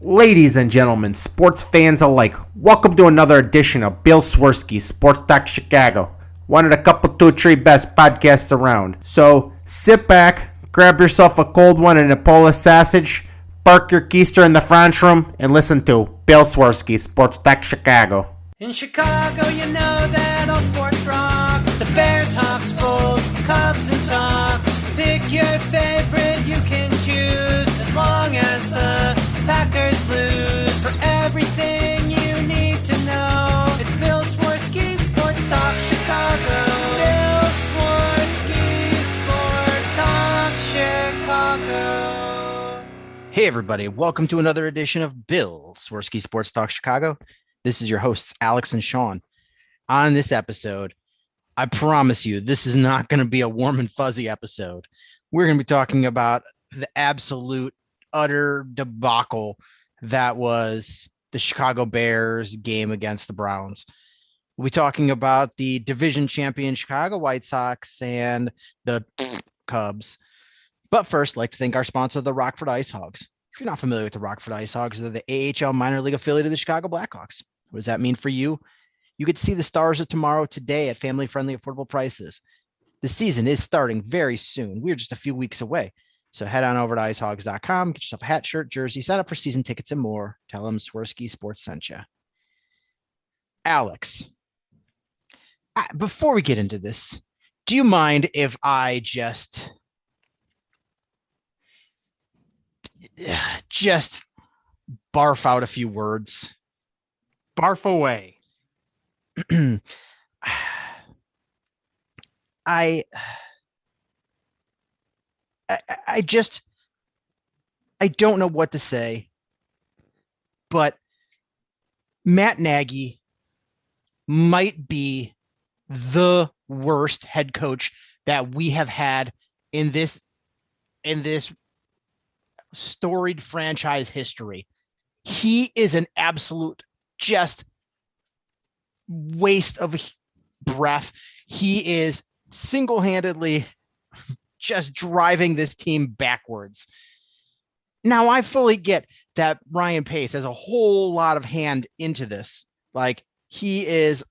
Ladies and gentlemen, sports fans alike, welcome to another edition of Bill Swerski Sports Talk Chicago, one of the couple, two, three best podcasts around. So sit back, grab yourself a cold one and a Polish sausage, park your keister in the French room, and listen to Bill Swerski Sports Talk Chicago. In Chicago, you know that all sports rock. The Bears, Hawks, Bulls, Cubs, and Sox. Pick your favorite, you can choose, as long as the Packers lose. For everything you need to know, it's Bill Swerski Sports Talk Chicago. Bill Swerski Sports Talk Chicago. Hey everybody, welcome to another edition of Bill Swerski Sports Talk Chicago. This is your hosts, Alex and Sean. On this episode, I promise you, this is not going to be a warm and fuzzy episode. We're going to be talking about the absolute, utter debacle that was the Chicago Bears game against the Browns. We'll be talking about the division champion Chicago White Sox and the Cubs. But first, I'd like to thank our sponsor, the Rockford Ice Hogs. If you're not familiar with the Rockford Ice Hogs, they're the AHL minor league affiliate of the Chicago Blackhawks. What does that mean for you? You get to see the Stars of Tomorrow today at family-friendly, affordable prices. The season is starting very soon. We're just a few weeks away. So head on over to icehogs.com, get yourself a hat, shirt, jersey, sign up for season tickets and more. Tell them Swerski Sports sent you. Alex, before we get into this, do you mind if I just barf out a few words? Barf away. I don't know what to say, but Matt Nagy might be the worst head coach that we have had in this storied franchise history. He is an absolute just waste of breath. He is single-handedly just driving this team backwards. Now, I fully get that Ryan Pace has a whole lot of hand into this. Like, he's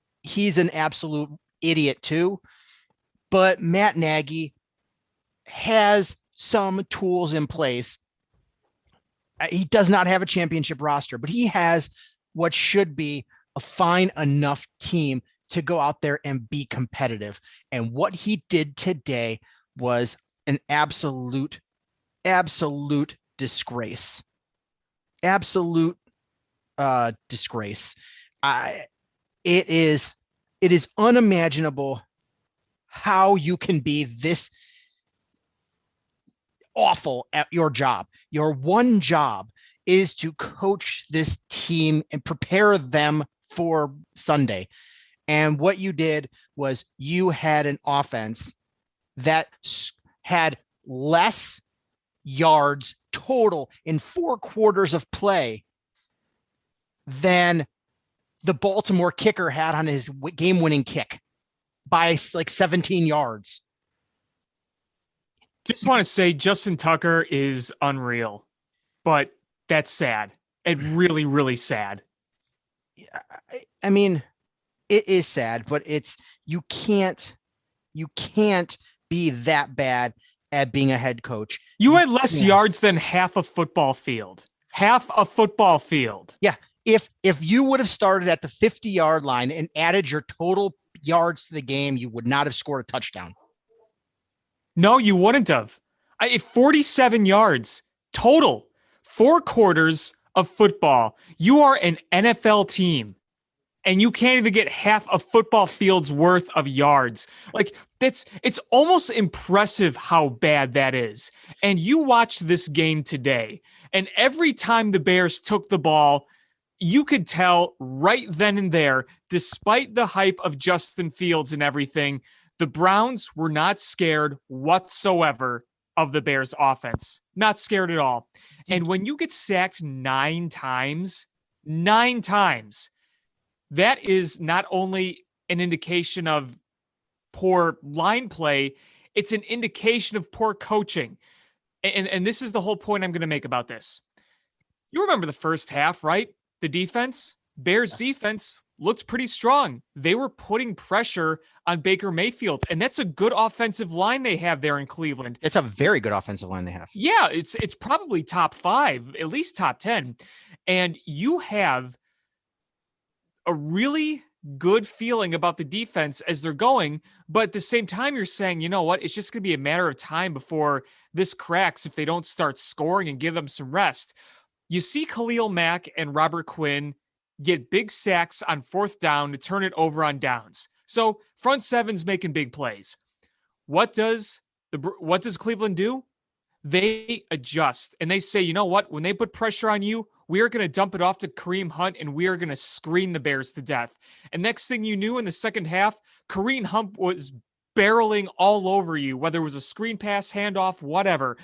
an absolute idiot too, but Matt Nagy has some tools in place. He does not have a championship roster, but he has what should be a fine enough team to go out there and be competitive. And what he did today was an absolute disgrace. Absolute disgrace. It is unimaginable how you can be this awful at your job. Your one job is to coach this team and prepare them for Sunday. And what you did was you had an offense that had less yards total in 4 quarters of play than the Baltimore kicker had on his game-winning kick by like 17 yards. Just want to say Justin Tucker is unreal, but that's sad. And really, really sad. I mean, it is sad, but you can't be that bad at being a head coach. You had less yards than half a football field. Half a football field. Yeah. If you would have started at the 50-yard line and added your total yards to the game, you would not have scored a touchdown. No, you wouldn't have. 47 yards total. 4 quarters of football. You are an NFL team, and you can't even get half a football field's worth of yards. Like, it's almost impressive how bad that is. And you watched this game today, and every time the Bears took the ball, you could tell right then and there, despite the hype of Justin Fields and everything, the Browns were not scared whatsoever of the Bears offense. Not scared at all. And when you get sacked 9 times, that is not only an indication of poor line play, it's an indication of poor coaching. And this is the whole point I'm going to make about this. You remember the first half, right? The defense, Bears Yes. defense looked pretty strong. They were putting pressure on Baker Mayfield, and that's a good offensive line they have there in Cleveland. It's a very good offensive line they have. Yeah, it's probably top 5, at least top 10. And you have a really good feeling about the defense as they're going, but at the same time you're saying, you know what, it's just going to be a matter of time before this cracks if they don't start scoring and give them some rest. You see Khalil Mack and Robert Quinn get big sacks on 4th down to turn it over on downs. So front seven's making big plays. What does Cleveland do? They adjust and they say, you know what? When they put pressure on you, we are going to dump it off to Kareem Hunt and we are going to screen the Bears to death. And next thing you knew, in the second half, Kareem Hunt was barreling all over you, whether it was a screen pass, handoff, whatever.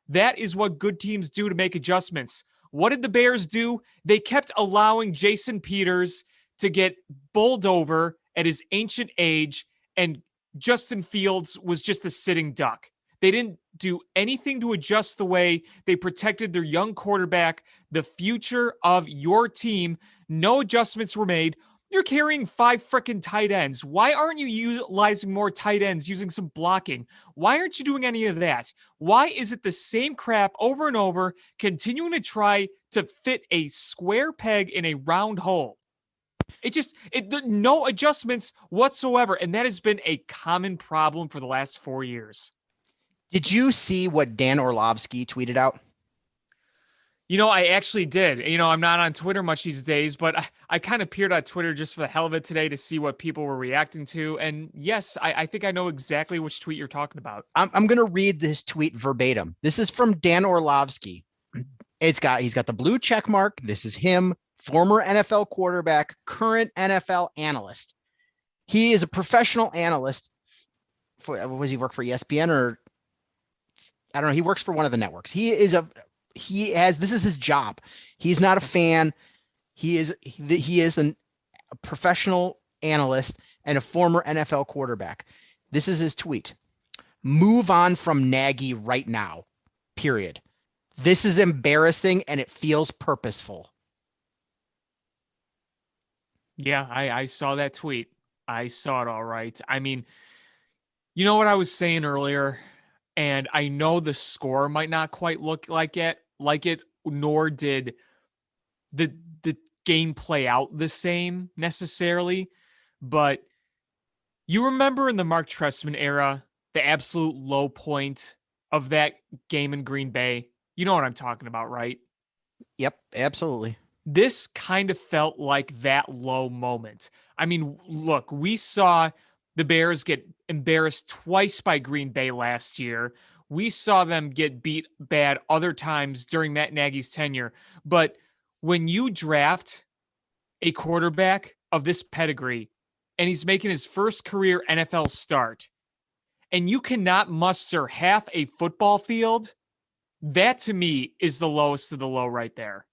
That is what good teams do to make adjustments. What did the Bears do? They kept allowing Jason Peters to get bowled over at his ancient age, and Justin Fields was just a sitting duck. They didn't do anything to adjust the way they protected their young quarterback, the future of your team. No adjustments were made. You're carrying 5 freaking tight ends. Why aren't you utilizing more tight ends, using some blocking? Why aren't you doing any of that? Why is it the same crap over and over, continuing to try to fit a square peg in a round hole? No adjustments whatsoever. And that has been a common problem for the last 4 years. Did you see what Dan Orlovsky tweeted out? I actually did. I'm not on Twitter much these days, but I kind of peered at Twitter just for the hell of it today to see what people were reacting to. And yes, I think I know exactly which tweet you're talking about. I'm going to read this tweet verbatim. This is from Dan Orlovsky. He's got the blue check mark. This is him, former NFL quarterback, current NFL analyst. He is a professional analyst. Was he work for ESPN or I don't know. He works for one of the networks. This is his job. He's not a fan. He is a professional analyst and a former NFL quarterback. This is his tweet. Move on from Nagy right now. Period. This is embarrassing and it feels purposeful. Yeah, I saw that tweet. I saw it all right. I mean, you know what I was saying earlier? And I know the score might not quite look like it, nor did the game play out the same necessarily. But you remember in the Mark Trestman era, the absolute low point of that game in Green Bay? You know what I'm talking about, right? Yep, absolutely. This kind of felt like that low moment. I mean, look, we saw the Bears get embarrassed twice by Green Bay last year. We saw them get beat bad other times during Matt Nagy's tenure. But when you draft a quarterback of this pedigree and he's making his first career NFL start and you cannot muster half a football field, that to me is the lowest of the low right there.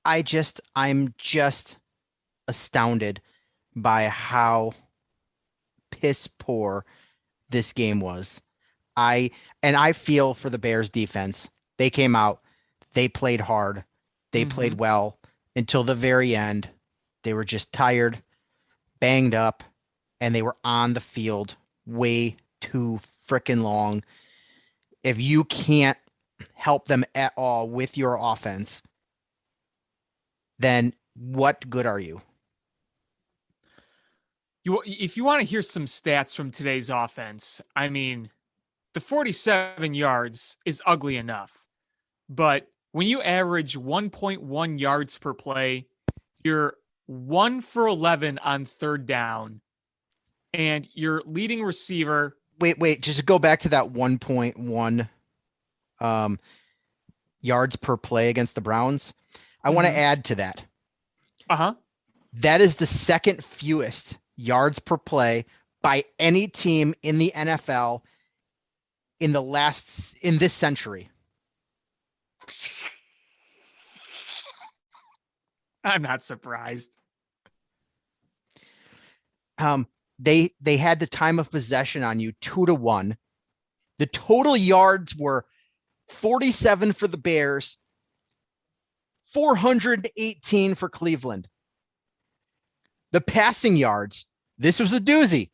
I'm just astounded by how piss poor this game was. I feel for the Bears defense. They came out, they played hard, they played well until the very end. They were just tired, banged up, and they were on the field way too freaking long. If you can't help them at all with your offense, then what good are you? If you want to hear some stats from today's offense, I mean, the 47 yards is ugly enough. But when you average 1.1 yards per play, you're 1 for 11 on 3rd down, and your leading receiver. Wait, just go back to that 1.1 yards per play against the Browns. I want to add to that. That is the second fewest yards per play by any team in the NFL in this century. I'm not surprised. They had the time of possession on you 2-1. The total yards were 47 for the Bears, 418 for Cleveland. The passing yards, this was a doozy.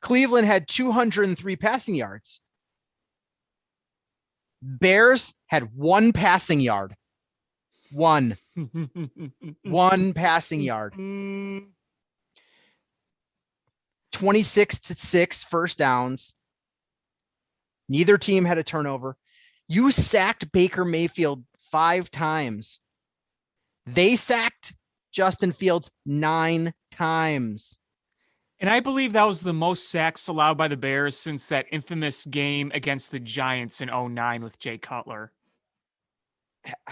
Cleveland had 203 passing yards. Bears had 1 passing yard. One passing yard. 26-6 first downs. Neither team had a turnover. You sacked Baker Mayfield 5 times. They sacked Justin Fields 9 times. And I believe that was the most sacks allowed by the Bears since that infamous game against the Giants in 2009 with Jay Cutler.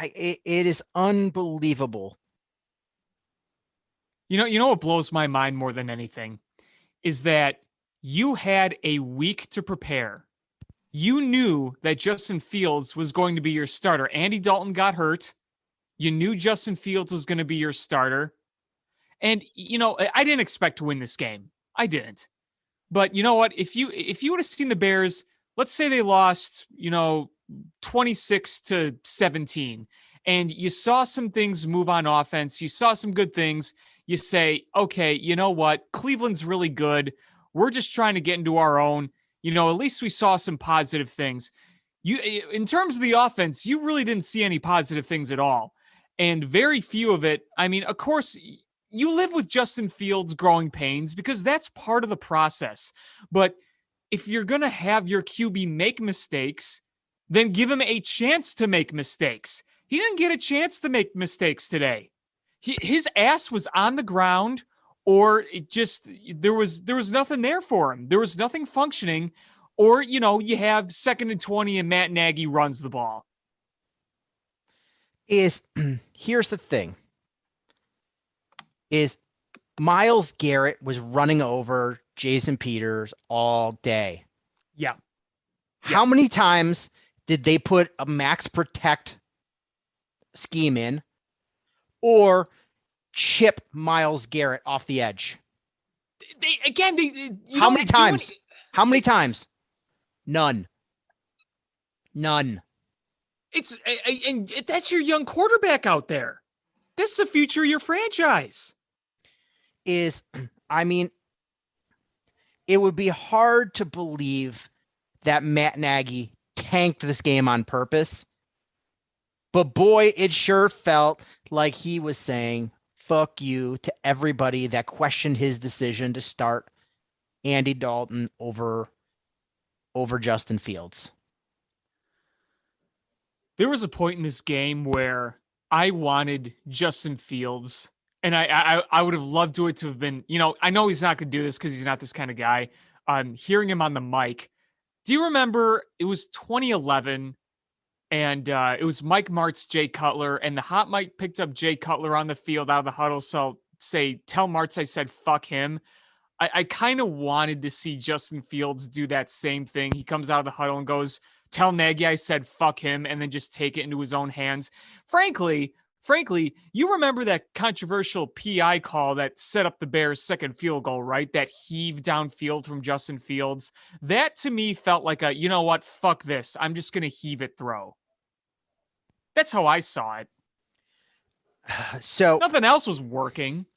It is unbelievable. You know what blows my mind more than anything is that you had a week to prepare. You knew that Justin Fields was going to be your starter. Andy Dalton got hurt. You knew Justin Fields was going to be your starter. And, I didn't expect to win this game. I didn't. But you know what? If you would have seen the Bears, let's say they lost, 26-17, and you saw some things move on offense, you saw some good things, you say, okay, you know what? Cleveland's really good. We're just trying to get into our own. At least we saw some positive things. In terms of the offense, you really didn't see any positive things at all. And very few of it. I mean, of course, you live with Justin Fields' growing pains because that's part of the process. But if you're going to have your QB make mistakes, then give him a chance to make mistakes. He didn't get a chance to make mistakes today. His ass was on the ground, or it just there was nothing there for him. There was nothing functioning, or you have 2nd and 20 and Matt Nagy runs the ball. Here's the thing. Is Myles Garrett was running over Jason Peters all day. Yeah. How many times did they put a max protect scheme in or chip Myles Garrett off the edge? How many times? How many times? None. And that's your young quarterback out there. This is the future of your franchise. It would be hard to believe that Matt Nagy tanked this game on purpose. But boy, it sure felt like he was saying, fuck you to everybody that questioned his decision to start Andy Dalton over Justin Fields. There was a point in this game where I wanted Justin Fields, and I would have loved to have been, I know he's not going to do this because he's not this kind of guy. Hearing him on the mic. Do you remember it was 2011 and it was Mike Martz, Jay Cutler, and the hot mic picked up Jay Cutler on the field out of the huddle. So tell Martz I said, fuck him. I kind of wanted to see Justin Fields do that same thing. He comes out of the huddle and goes, tell Nagy I said, fuck him, and then just take it into his own hands. Frankly, you remember that controversial PI call that set up the Bears' second field goal, right? That heave downfield from Justin Fields. That to me felt like you know what? Fuck this. I'm just going to heave it throw. That's how I saw it. So nothing else was working.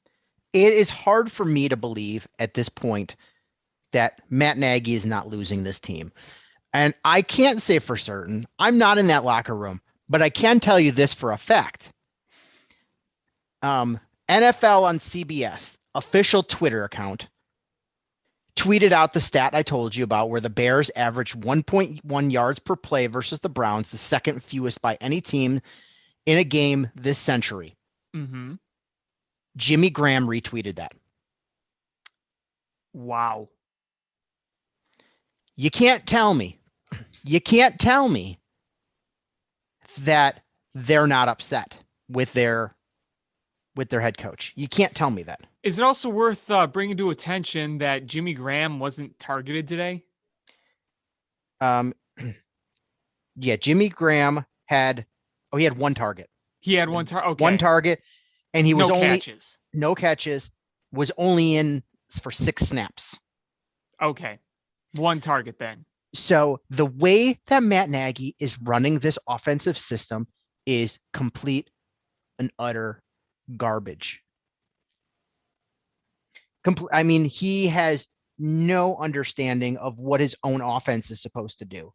It is hard for me to believe at this point that Matt Nagy is not losing this team. And I can't say for certain. I'm not in that locker room, but I can tell you this for a fact. NFL on CBS, official Twitter account, tweeted out the stat I told you about where the Bears averaged 1.1 yards per play versus the Browns, the second fewest by any team in a game this century. Mm-hmm. Jimmy Graham retweeted that. Wow. You can't tell me that they're not upset with their head coach. You can't tell me that. Is it also worth bringing to attention that Jimmy Graham wasn't targeted today? Yeah, Jimmy Graham had one target. He had one target. Okay. One target, and he was no catches. Was only in for 6 snaps. Okay. One target then. So the way that Matt Nagy is running this offensive system is complete and utter garbage. I mean, he has no understanding of what his own offense is supposed to do.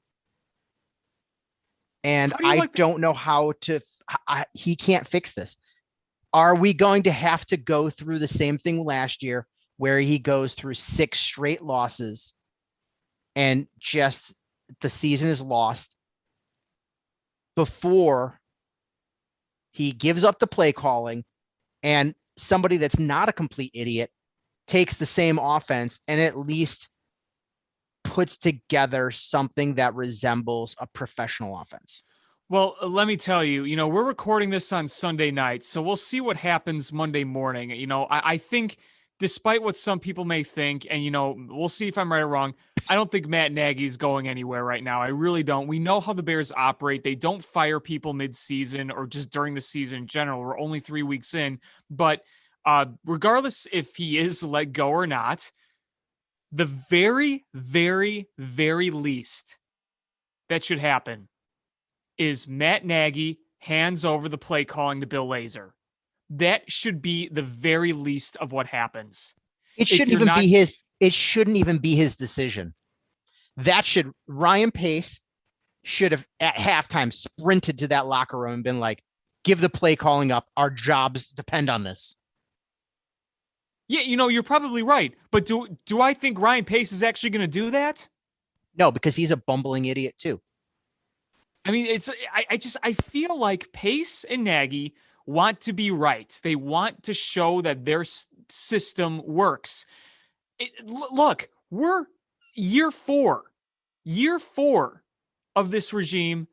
And I don't know how to, he can't fix this. Are we going to have to go through the same thing last year where he goes through 6 straight losses and just the season is lost before he gives up the play calling and somebody that's not a complete idiot takes the same offense and at least puts together something that resembles a professional offense? Well, let me tell you, we're recording this on Sunday night, so we'll see what happens Monday morning. I think despite what some people may think, and, we'll see if I'm right or wrong, I don't think Matt Nagy's going anywhere right now. I really don't. We know how the Bears operate. They don't fire people mid-season or just during the season in general. We're only 3 weeks in. But regardless if he is let go or not, the very, very, very least that should happen is Matt Nagy hands over the play calling to Bill Lazor. That should be the very least of what happens. It shouldn't even be his decision. Ryan Pace should have at halftime sprinted to that locker room and been like, give the play calling up. Our jobs depend on this. Yeah, you're probably right. But do I think Ryan Pace is actually going to do that? No, because he's a bumbling idiot too. I mean, I feel like Pace and Nagy want to be right. They want to show that their system works. Look, we're year four of this regime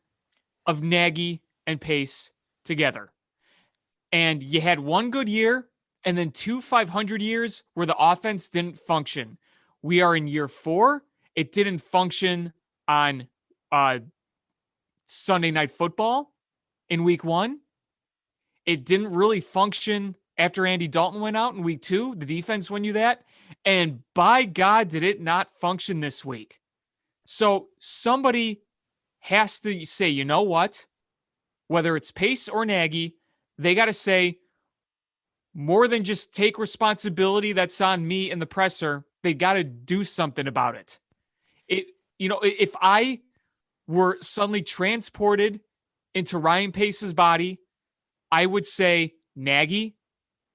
of Nagy and Pace together. And you had one good year and then 2 500 years where the offense didn't function. We are in year 4. It didn't function on Sunday Night Football in week 1. It didn't really function after Andy Dalton went out in week 2. The defense won you that. And by God, did it not function this week. So somebody has to say, you know what? Whether it's Pace or Nagy, they got to say, more than just take responsibility that's on me and the presser, they got to do something about it. If I were suddenly transported into Ryan Pace's body, I would say, Nagy,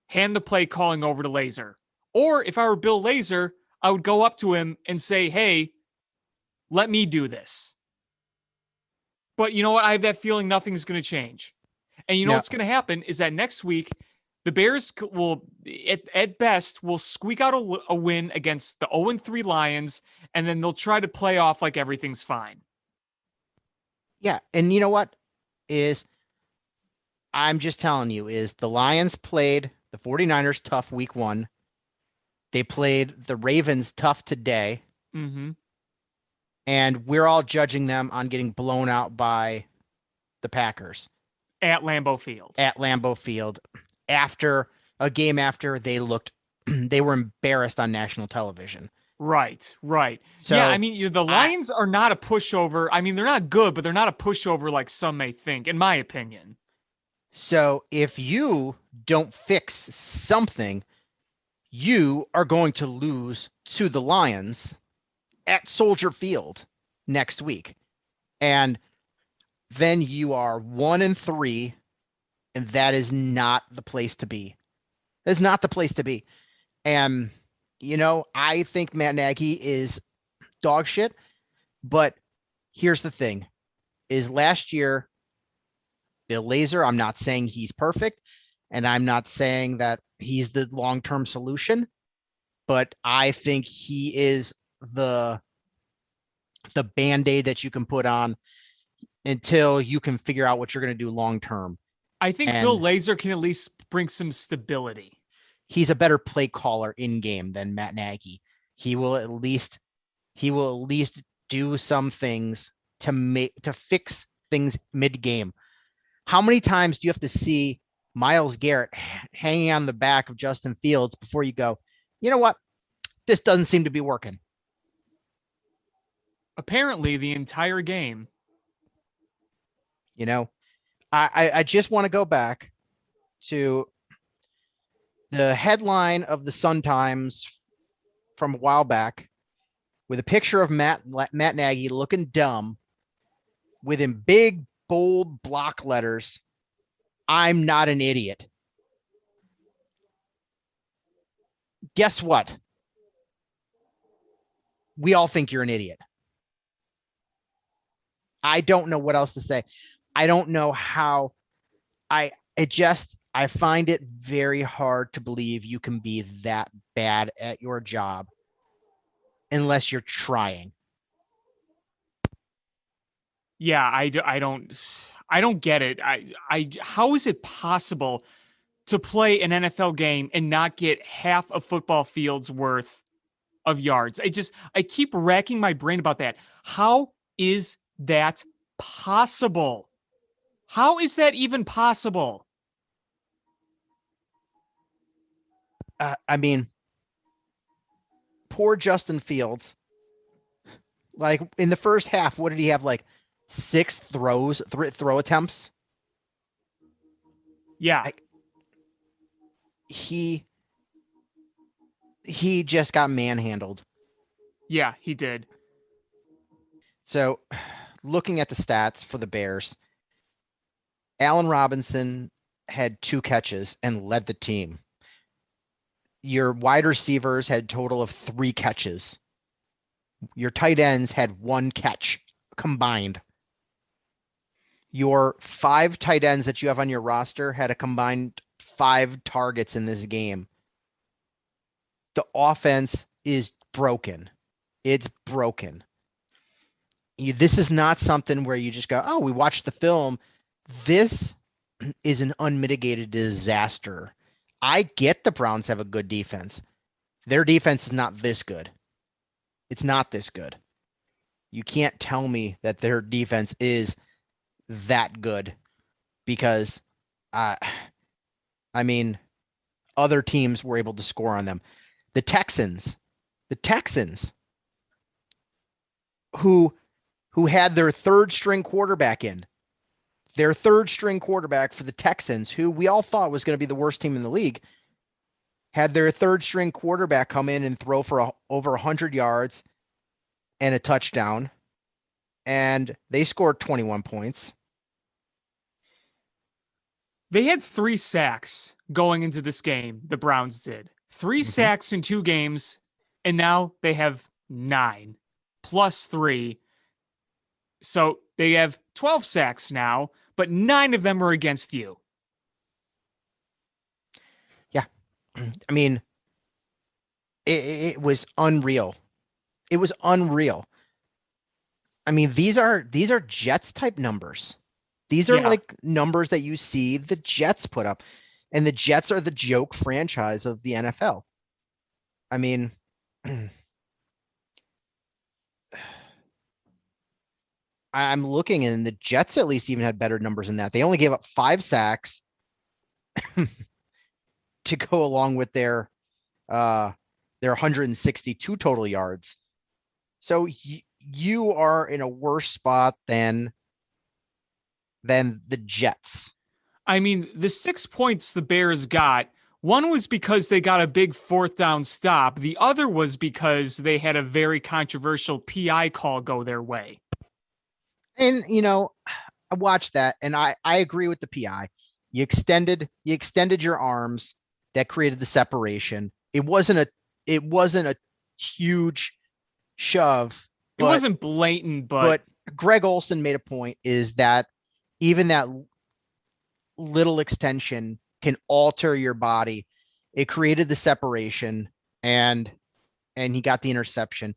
hand the play calling over to Lazor. Or if I were Bill Lazor, I would go up to him and say, hey, let me do this. But you know what? I have that feeling nothing's going to change. And you know what's going to happen is that next week, the Bears will, at best, will squeak out a win against the 0-3 Lions, and then they'll try to play off like everything's fine. Yeah, and you know what I'm just telling you, is the Lions played the 49ers tough week 1. They played the Ravens tough today. Mm-hmm. And we're all judging them on getting blown out by the Packers. At Lambeau Field. After a game after they were embarrassed on national television. Right. So, yeah, I mean, the Lions are not a pushover. I mean, they're not good, but they're not a pushover like some may think, in my opinion. So if you don't fix something, you are going to lose to the Lions at Soldier Field next week. And then you are 1-3, and that is not the place to be. That's not the place to be. And, I think Matt Nagy is dog shit, but here's the thing, is last year, Bill Lazor, I'm not saying he's perfect, and I'm not saying that he's the long-term solution, but I think he is the Band-Aid that you can put on until you can figure out what you're going to do long-term. I think Bill Lazor can at least bring some stability. He's a better play caller in game than Matt Nagy. He will at least do some things to fix things mid-game. How many times do you have to see Myles Garrett hanging on the back of Justin Fields before you go, you know what? This doesn't seem to be working. apparently the entire game. You know, I just want to go back to the headline of the Sun-Times from a while back with a picture of Matt Nagy looking dumb with in big, bold block letters, "I'm not an idiot." Guess what? We all think you're an idiot. I don't know what else to say. I don't know how. I find it very hard to believe you can be that bad at your job unless you're trying. Yeah, I don't get it. How is it possible to play an NFL game and not get half a football field's worth of yards? I keep racking my brain about that. How is that possible? How is that even possible? I mean, poor Justin Fields. Like in the first half, what did he have? Like 6 throw attempts. Yeah. He just got manhandled. Yeah, he did. So looking at the stats for the Bears, Allen Robinson had 2 catches and led the team. Your wide receivers had a total of 3 catches. Your tight ends had 1 catch combined. Your 5 tight ends that you have on your roster had a combined 5 targets in this game. The offense is broken. It's broken. This is not something where you just go, oh, we watched the film. This is an unmitigated disaster. I get the Browns have a good defense. Their defense is not this good. It's not this good. You can't tell me that their defense is that good because, I mean, other teams were able to score on them. The Texans, who had their 3rd string quarterback in. Their 3rd string quarterback for the Texans, who we all thought was going to be the worst team in the league, had their 3rd string quarterback come in and throw for over 100 yards and a touchdown, and they scored 21 points. They had 3 sacks going into this game, the Browns did. 3 sacks in 2 games, and now they have 9 plus 3. So they have 12 sacks now, but 9 of them are against you. Yeah. I mean, it was unreal. It was unreal. I mean, these are Jets type numbers. These are like numbers that you see the Jets put up, and the Jets are the joke franchise of the NFL. I mean, I'm looking, and the Jets at least even had better numbers than that. They only gave up 5 sacks to go along with their 162 total yards. So you are in a worse spot than the Jets. I mean, the 6 points the Bears got, one was because they got a big 4th down stop. The other was because they had a very controversial PI call go their way. And, I watched that, and I agree with the PI. You extended your arms. That created the separation. It wasn't a huge shove. It wasn't blatant, but Greg Olson made a point is that even that little extension can alter your body. It created the separation, and he got the interception.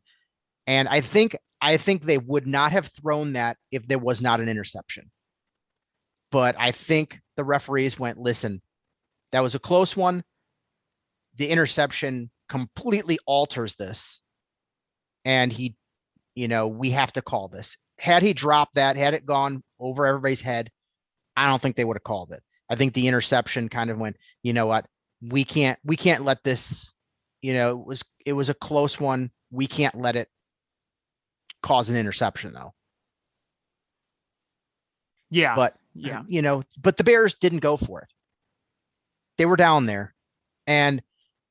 And I think they would not have thrown that if there was not an interception. But I think the referees went, listen, that was a close one. The interception completely alters this. And we have to call this. Had he dropped that, had it gone over everybody's head, I don't think they would have called it. I think the interception kind of went, you know what? We can't let this, it was a close one. We can't let it cause an interception though. Yeah. But but the Bears didn't go for it. They were down there and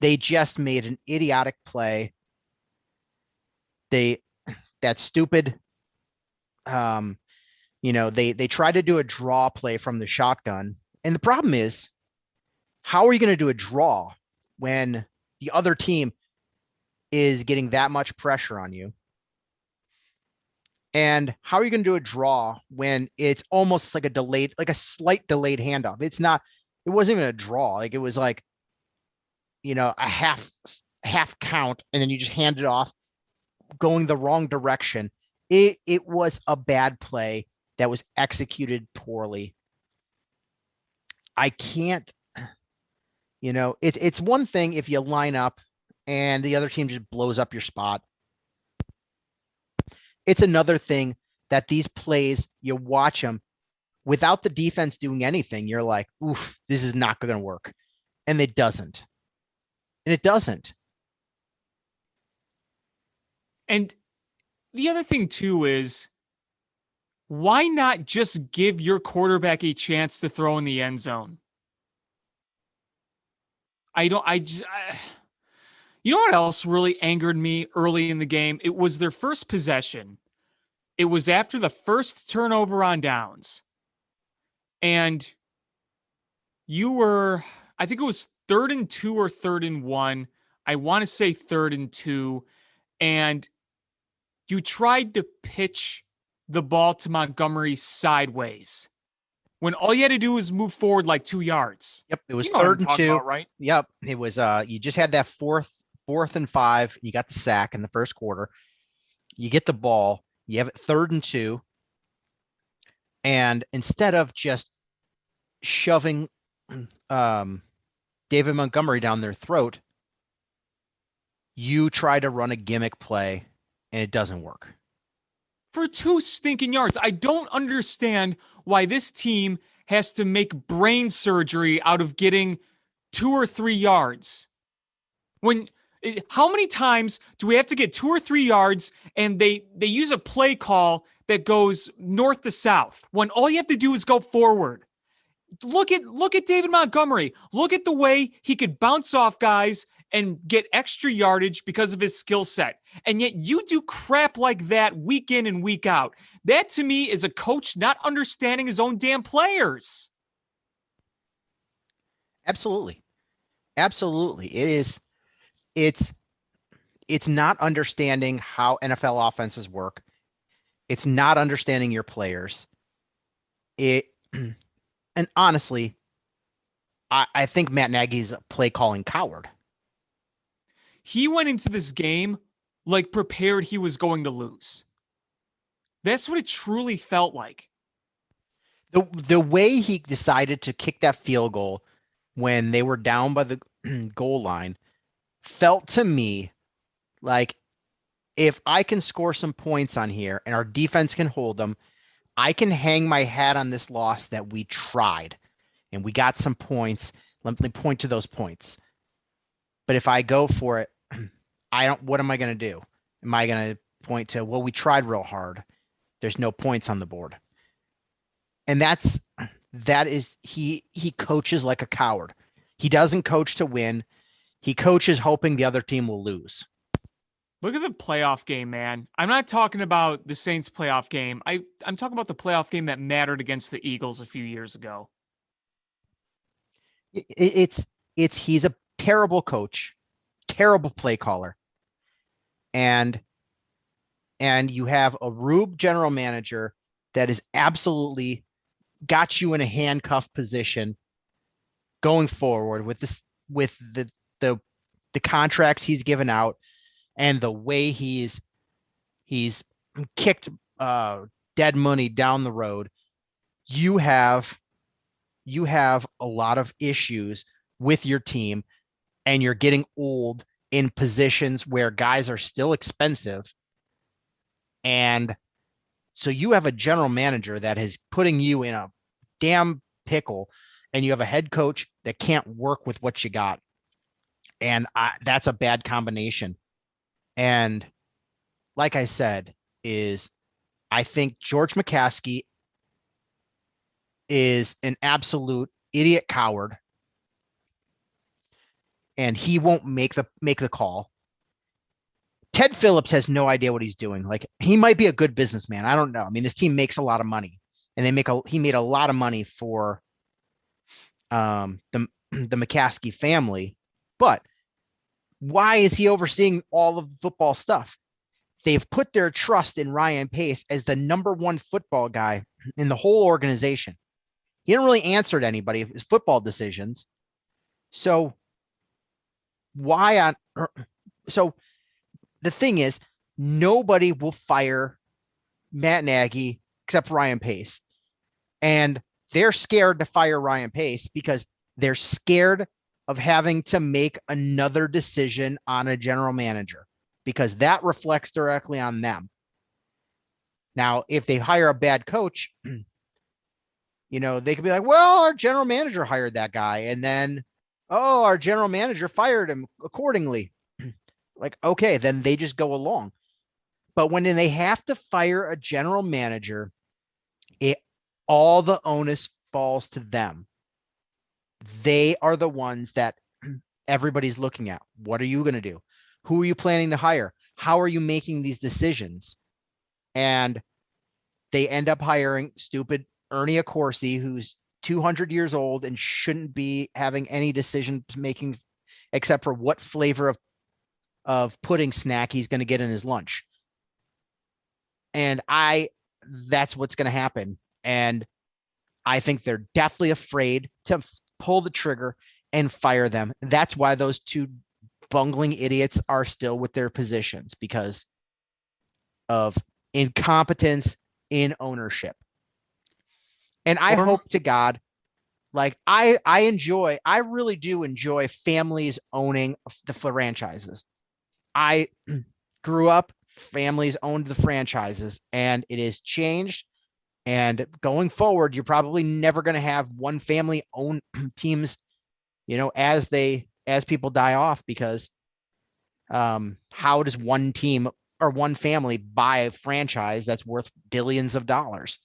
they just made an idiotic play. That stupid, they tried to do a draw play from the shotgun. And the problem is, how are you going to do a draw when the other team is getting that much pressure on you? And how are you going to do a draw when it's almost like a slight delayed handoff? It wasn't even a draw. Like it was like, a half count, and then you just hand it off going the wrong direction. It was a bad play that was executed poorly. I can't, it's one thing if you line up and the other team just blows up your spot. It's another thing that these plays, you watch them without the defense doing anything. You're like, oof, this is not going to work. And it doesn't. And the other thing too is, why not just give your quarterback a chance to throw in the end zone? You know what else really angered me early in the game? It was their first possession. It was after the first turnover on downs. And I think it was 3rd and 2 or 3rd and 1. I want to say 3rd and 2. And you tried to pitch the ball to Montgomery sideways when all you had to do was move forward like 2 yards. Yep. It was You know what 3rd I'm and talking 2. about, right? Yep. It was, you just had that fourth and 5. You got the sack in the first quarter. You get the ball. You have it 3rd and 2. And instead of just shoving David Montgomery down their throat, you try to run a gimmick play and it doesn't work. For 2 stinking yards. I don't understand why this team has to make brain surgery out of getting 2 or 3 yards. How many times do we have to get 2 or 3 yards and they use a play call that goes north to south when all you have to do is go forward? Look at David Montgomery. Look at the way he could bounce off guys and get extra yardage because of his skill set. And yet you do crap like that week in and week out. That to me is a coach not understanding his own damn players. Absolutely. It's not understanding how NFL offenses work. It's not understanding your players. And honestly, I think Matt Nagy's a play calling coward. He went into this game like prepared he was going to lose. That's what it truly felt like. The way he decided to kick that field goal when they were down by the goal line felt to me like, if I can score some points on here and our defense can hold them, I can hang my hat on this loss that we tried and we got some points. Let me point to those points. But if I go for it, what am I going to do? Am I going to point to, well, we tried real hard. There's no points on the board. And that is he coaches like a coward. He doesn't coach to win. He coaches hoping the other team will lose. Look at the playoff game, man. I'm not talking about the Saints playoff game. I'm talking about the playoff game that mattered against the Eagles a few years ago. He's a terrible coach, terrible play caller. And you have a Rube general manager that is absolutely got you in a handcuff position going forward with the contracts he's given out and the way he's kicked dead money down the road. You have a lot of issues with your team, and you're getting old in positions where guys are still expensive. And so you have a general manager that is putting you in a damn pickle, and you have a head coach that can't work with what you got. And that's a bad combination. And like I said, is I think George McCaskey is an absolute idiot coward, and he won't make the call. Ted Phillips has no idea what he's doing. Like, he might be a good businessman. I don't know. I mean, this team makes a lot of money, and he made a lot of money for the McCaskey family. But why is he overseeing all of the football stuff? They've put their trust in Ryan Pace as the number one football guy in the whole organization. He didn't really answer to anybody of his football decisions. So so the thing is, nobody will fire Matt Nagy except Ryan Pace. And they're scared to fire Ryan Pace because they're scared of having to make another decision on a general manager, because that reflects directly on them. Now, if they hire a bad coach, they could be like, well, our general manager hired that guy. And then, our general manager fired him accordingly. Like, okay, then they just go along. But when they have to fire a general manager, all the onus falls to them. They are the ones that everybody's looking at. What are you going to do? Who are you planning to hire? How are you making these decisions? And they end up hiring stupid Ernie Accorsi, who's 200 years old and shouldn't be having any decision making except for what flavor of pudding snack he's going to get in his lunch. And that's what's going to happen. And I think they're deathly afraid to pull the trigger and fire them. That's why those two bungling idiots are still with their positions, because of incompetence in ownership. And I hope to God, like, I really do enjoy families owning the franchises. I grew up, families owned the franchises, and it has changed. And going forward, you're probably never going to have one family own teams, as people die off, because how does one team or one family buy a franchise that's worth billions of dollars?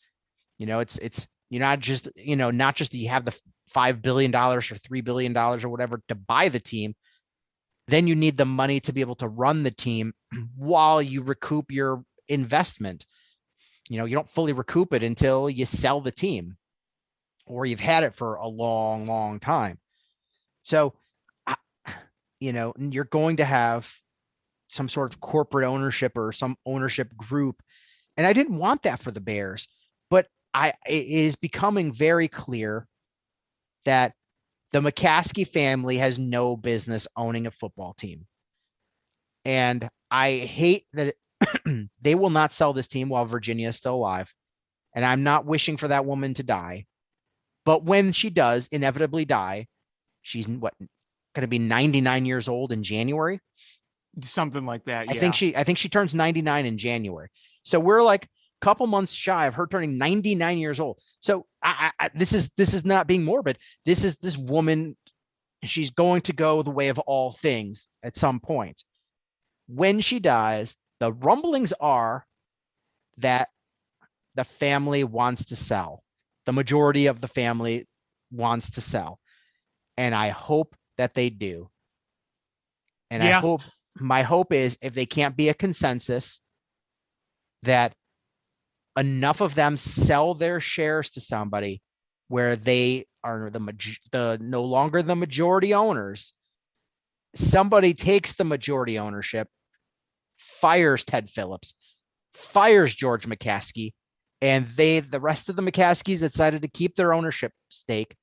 It's you're not just that you have the $5 billion or $3 billion or whatever to buy the team. Then you need the money to be able to run the team while you recoup your investment. You don't fully recoup it until you sell the team, or you've had it for a long, long time. So, you're going to have some sort of corporate ownership or some ownership group. And I didn't want that for the Bears, but it is becoming very clear that the McCaskey family has no business owning a football team. And I hate that they will not sell this team while Virginia is still alive. And I'm not wishing for that woman to die. But when she does inevitably die, she's going to be 99 years old in January. Something like that. Yeah. I think she turns 99 in January. So we're like a couple months shy of her turning 99 years old. So this is not being morbid. This woman, she's going to go the way of all things at some point. When she dies, the rumblings are that the family wants to sell. The majority of the family wants to sell. And I hope that they do. And my hope is, if they can't be a consensus, that enough of them sell their shares to somebody where they are no longer the majority owners. Somebody takes the majority ownership, fires Ted Phillips, fires George McCaskey, and the rest of the McCaskies decided to keep their ownership stake,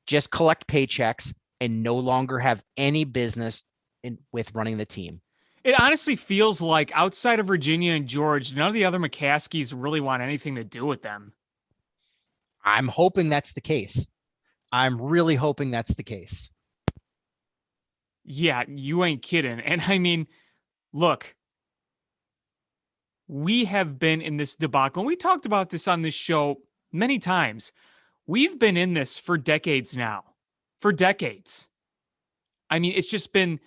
just collect paychecks, and no longer have any business with running the team. It honestly feels like, outside of Virginia and George, none of the other McCaskies really want anything to do with them. I'm hoping that's the case. I'm really hoping that's the case. Yeah, you ain't kidding. And I mean, look, we have been in this debacle. We talked about this on this show many times. We've been in this for decades now. For decades. I mean, it's just been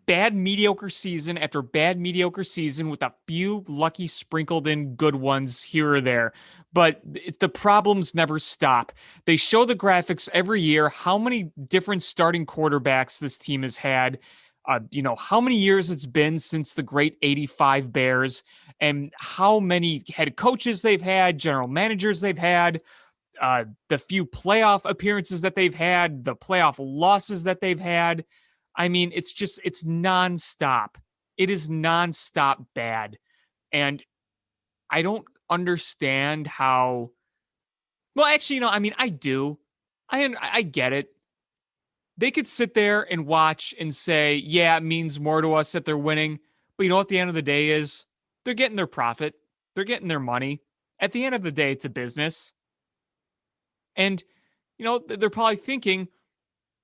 bad mediocre season after bad mediocre season with a few lucky sprinkled in good ones here or there. But the problems never stop. They show the graphics every year how many different starting quarterbacks this team has had. How many years it's been since the great 85 Bears, and how many head coaches they've had, general managers they've had, the few playoff appearances that they've had, the playoff losses that they've had. I mean, it's nonstop. It is nonstop bad. And I don't understand how. Well, actually, I do. I get it. They could sit there and watch and say, yeah, it means more to us that they're winning. But you know what the end of the day is? They're getting their profit. They're getting their money. At the end of the day, it's a business. And, they're probably thinking,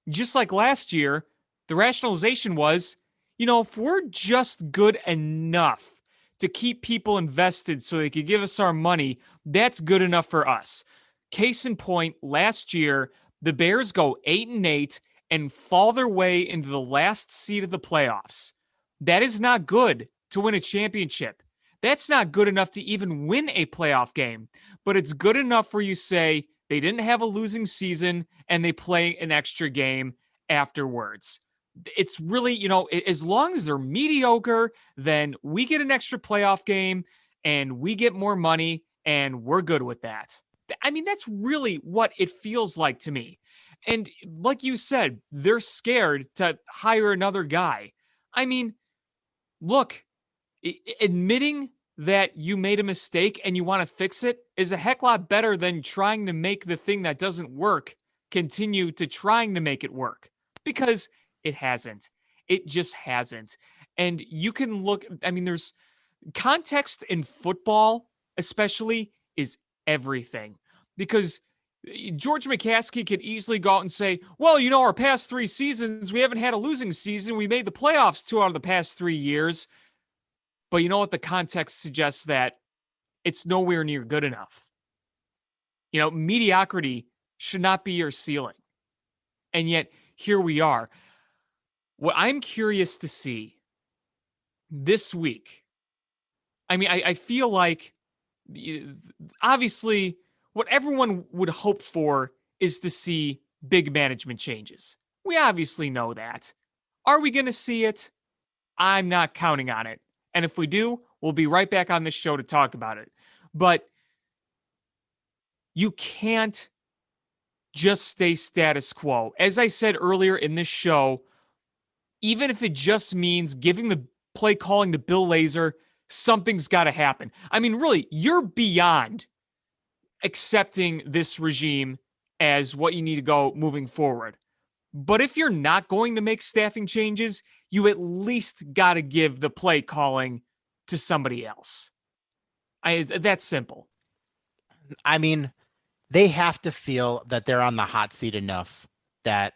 just like last year, the rationalization was, if we're just good enough to keep people invested so they could give us our money, that's good enough for us. Case in point, last year, the Bears go 8-8 and fall their way into the last seed of the playoffs. That is not good to win a championship. That's not good enough to even win a playoff game, but it's good enough where you say they didn't have a losing season and they play an extra game afterwards. It's really, as long as they're mediocre, then we get an extra playoff game and we get more money and we're good with that. I mean, that's really what it feels like to me. And like you said, they're scared to hire another guy. I mean, look, admitting that you made a mistake and you want to fix it is a heck lot better than trying to make the thing that doesn't work continue to trying to make it work, because it hasn't. It just hasn't. And you can look, there's context in football, especially, is everything, because George McCaskey could easily go out and say, well, our past 3 seasons, we haven't had a losing season. We made the playoffs 2 out of the past 3 years. But you know what? The context suggests that it's nowhere near good enough. Mediocrity should not be your ceiling. And yet, here we are. What I'm curious to see this week, I feel like, obviously, what everyone would hope for is to see big management changes. We obviously know that. Are we going to see it? I'm not counting on it. And if we do, we'll be right back on this show to talk about it. But you can't just stay status quo. As I said earlier in this show, even if it just means giving the play calling to Bill Lazor, something's got to happen. Really, you're beyond accepting this regime as what you need to go moving forward. But if you're not going to make staffing changes, you at least got to give the play calling to somebody else. That's simple. They have to feel that they're on the hot seat enough that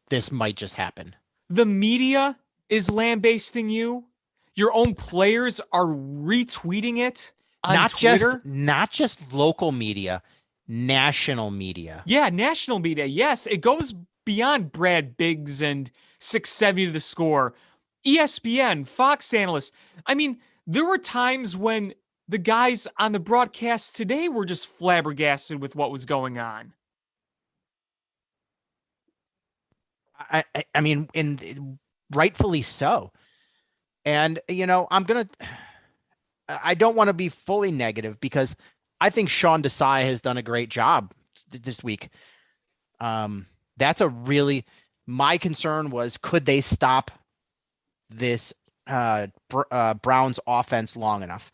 this might just happen. The media is lambasting you. Your own players are retweeting it on Twitter. Not just local media, national media. Yeah, national media. Yes, it goes beyond Brad Biggs and 670 to the Score. ESPN, Fox analysts. There were times when the guys on the broadcast today were just flabbergasted with what was going on. And rightfully so. And, I don't want to be fully negative because I think Sean Desai has done a great job this week. My concern was, could they stop this Browns offense long enough?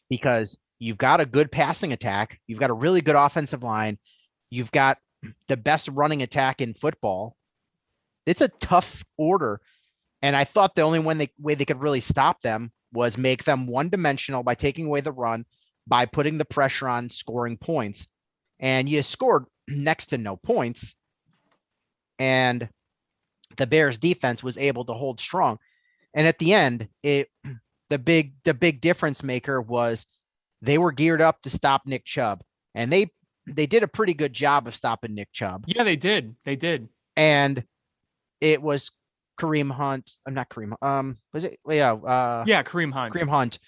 Because you've got a good passing attack. You've got a really good offensive line. You've got the best running attack in football. It's a tough order. And I thought the only way they could really stop them was make them one-dimensional by taking away the run, by putting the pressure on, scoring points. And you scored next to no points. And the Bears defense was able to hold strong. And at the end, the big difference maker was they were geared up to stop Nick Chubb. And they did a pretty good job of stopping Nick Chubb. Yeah, they did. They did. And it was Kareem Hunt. I'm not Kareem. Was it? Yeah. Yeah, Kareem Hunt.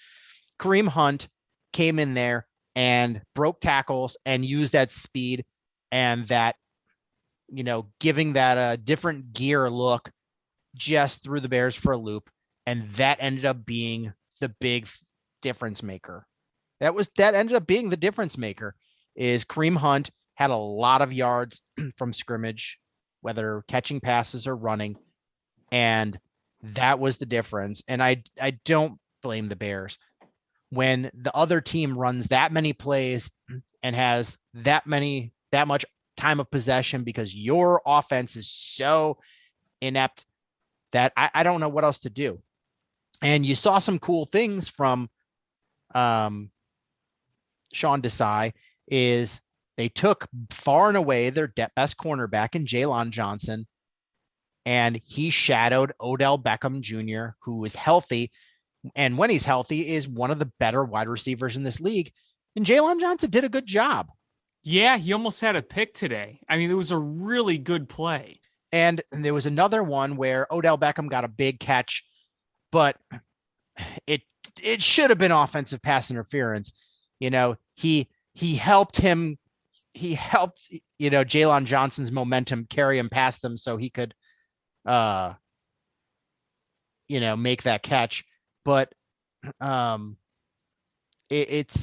Kareem Hunt came in there and broke tackles and used that speed and that, giving that different gear look just threw the Bears for a loop. And that ended up being the big difference maker. That ended up being the difference maker is Kareem Hunt had a lot of yards from scrimmage, whether catching passes or running. And that was the difference. And I don't blame the Bears. When the other team runs that many plays and has that much time of possession because your offense is so inept that I don't know what else to do. And you saw some cool things from Sean Desai is they took far and away their best cornerback in Jaylon Johnson, and he shadowed Odell Beckham Jr., who is healthy. And when he's healthy is one of the better wide receivers in this league. And Jaylon Johnson did a good job. Yeah, he almost had a pick today. I mean, it was a really good play. And there was another one where Odell Beckham got a big catch, but it should have been offensive pass interference. He helped him. He helped, Jaylon Johnson's momentum carry him past him so he could, make that catch. But it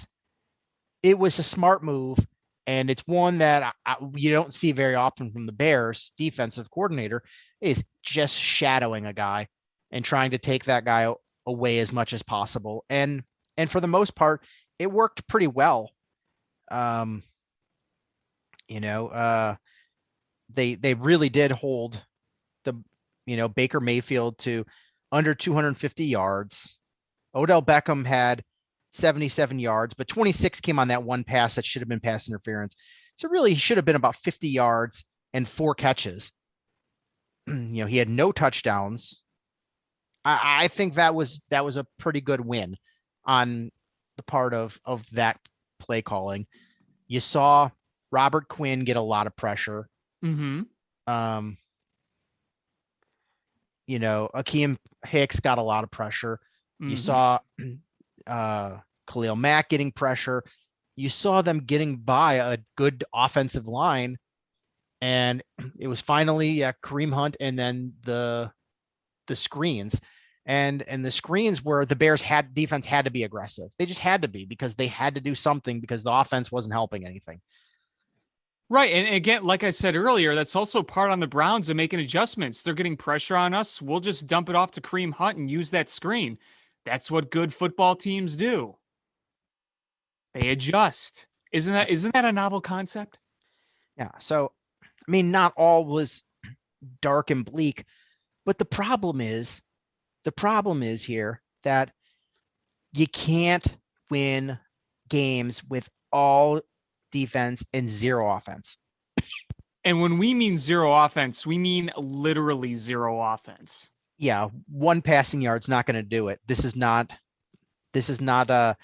was a smart move, and it's one that you don't see very often from the Bears defensive coordinator is just shadowing a guy and trying to take that guy away as much as possible. And for the most part, it worked pretty well. They really did hold Baker Mayfield to under 250 yards. Odell Beckham had 77 yards, but 26 came on that one pass that should have been pass interference. So really he should have been about 50 yards and 4 catches. He had no touchdowns. I think that was a pretty good win on the part of that play calling. You saw Robert Quinn get a lot of pressure. Mm-hmm. Akeem Hicks got a lot of pressure. Mm-hmm. You saw Khalil Mack getting pressure. You saw them getting by a good offensive line. And it was finally Kareem Hunt and then the screens. And the screens where the Bears defense had to be aggressive. They just had to be because they had to do something because the offense wasn't helping anything. Right. And again, like I said earlier, that's also part on the Browns of making adjustments. They're getting pressure on us. We'll just dump it off to Kareem Hunt and use that screen. That's what good football teams do. They adjust. Isn't that a novel concept? Yeah. So, not all was dark and bleak, but the problem is here that you can't win games with all defense and 0 offense. And when we mean 0 offense, we mean literally 0 offense. Yeah, 1 passing yard's not going to do it. This is not this is not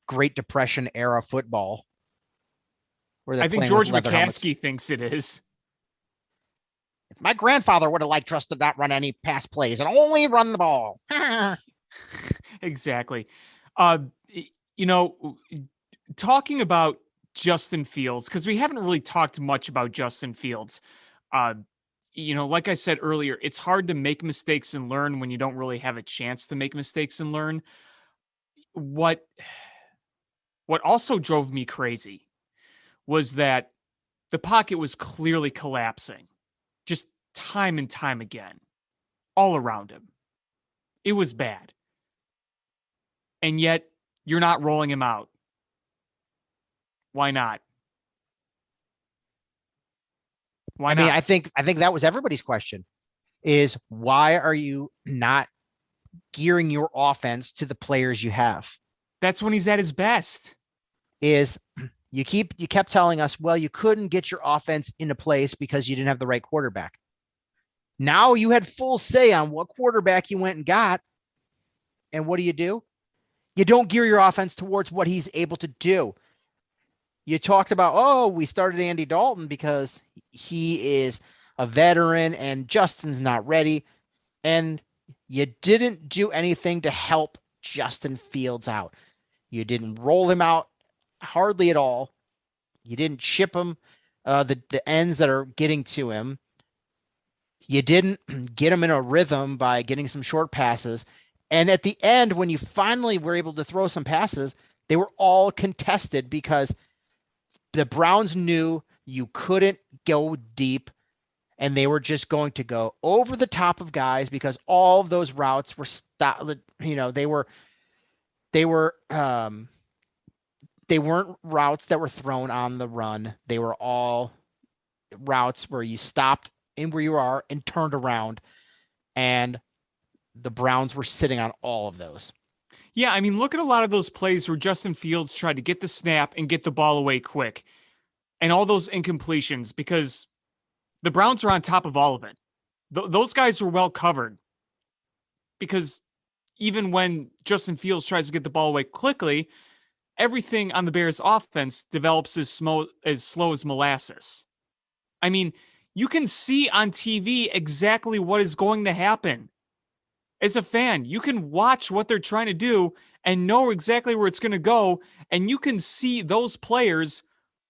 Great Depression era football. I think George McCaskey thinks it is. My grandfather would have liked us to not run any pass plays and only run the ball. Exactly. Talking about Justin Fields, because we haven't really talked much about Justin Fields. Like I said earlier, it's hard to make mistakes and learn when you don't really have a chance to make mistakes and learn. What also drove me crazy was that the pocket was clearly collapsing just time and time again, all around him. It was bad. And yet you're not rolling him out. Why not? Why not? I think that was everybody's question is why are you not gearing your offense to the players you have? That's when he's at his best. You kept telling us, well, you couldn't get your offense into place because you didn't have the right quarterback. Now you had full say on what quarterback you went and got. And what do? You don't gear your offense towards what he's able to do. You talked about, we started Andy Dalton because he is a veteran and Justin's not ready. And you didn't do anything to help Justin Fields out. You didn't roll him out hardly at all. You didn't chip him the ends that are getting to him. You didn't get him in a rhythm by getting some short passes. And at the end, when you finally were able to throw some passes, they were all contested because the Browns knew you couldn't go deep, and they were just going to go over the top of guys because all of those routes were they weren't routes that were thrown on the run. They were all routes where you stopped in where you are and turned around, and the Browns were sitting on all of those. Yeah, I mean, look at a lot of those plays where Justin Fields tried to get the snap and get the ball away quick, and all those incompletions because the Browns are on top of all of it. Those guys were well covered because even when Justin Fields tries to get the ball away quickly, everything on the Bears offense develops as slow as molasses. I mean, you can see on TV exactly what is going to happen. As a fan, you can watch what they're trying to do and know exactly where it's going to go. And you can see those players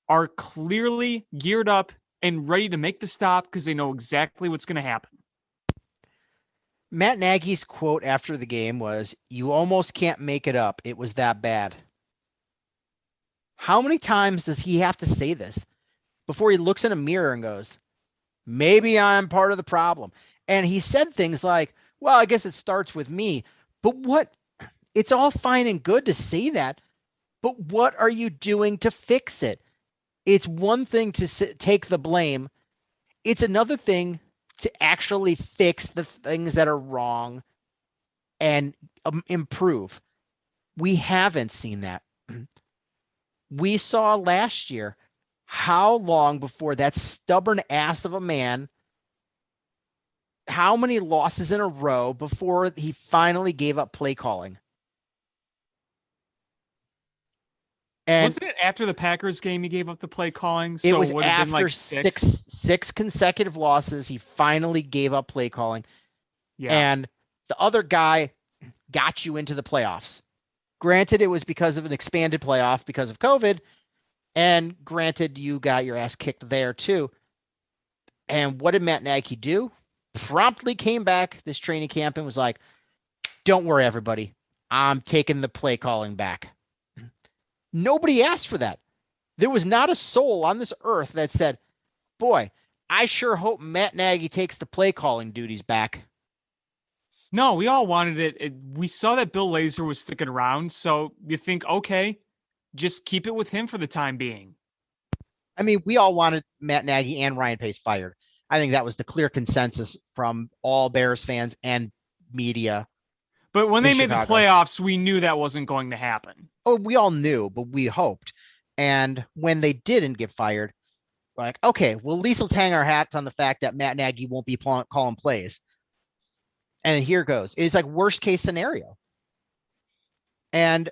are clearly geared up and ready to make the stop because they know exactly what's going to happen. Matt Nagy's quote after the game was, "You almost can't make it up. It was that bad." How many times does he have to say this before he looks in a mirror and goes, maybe I'm part of the problem? And he said things like, well, I guess it starts with me. But what? It's all fine and good to say that, but what are you doing to fix it? It's one thing to take the blame. It's another thing to actually fix the things that are wrong and improve. We haven't seen that. We saw last year how long before that stubborn ass of a man, how many losses in a row before he finally gave up play calling. And wasn't it after the Packers game he gave up the play calling? So it was would have after been like six consecutive losses. He finally gave up play calling. Yeah. And the other guy got you into the playoffs. Granted, it was because of an expanded playoff because of COVID. And granted, you got your ass kicked there too. And what did Matt Nagy do? Promptly came back this training camp and was like, don't worry, everybody. I'm taking the play calling back. Nobody asked for that. There was not a soul on this earth that said, boy, I sure hope Matt Nagy takes the play calling duties back. No, we all wanted it. We saw that Bill Lazor was sticking around, so you think, okay, just keep it with him for the time being. I mean, we all wanted Matt Nagy and Ryan Pace fired. I think that was the clear consensus from all Bears fans and media. But when they made the playoffs, we knew that wasn't going to happen. Oh, we all knew, but we hoped. And when they didn't get fired, like, okay, well, at least let's hang our hats on the fact that Matt Nagy won't be calling plays. And here goes. It's like worst case scenario. And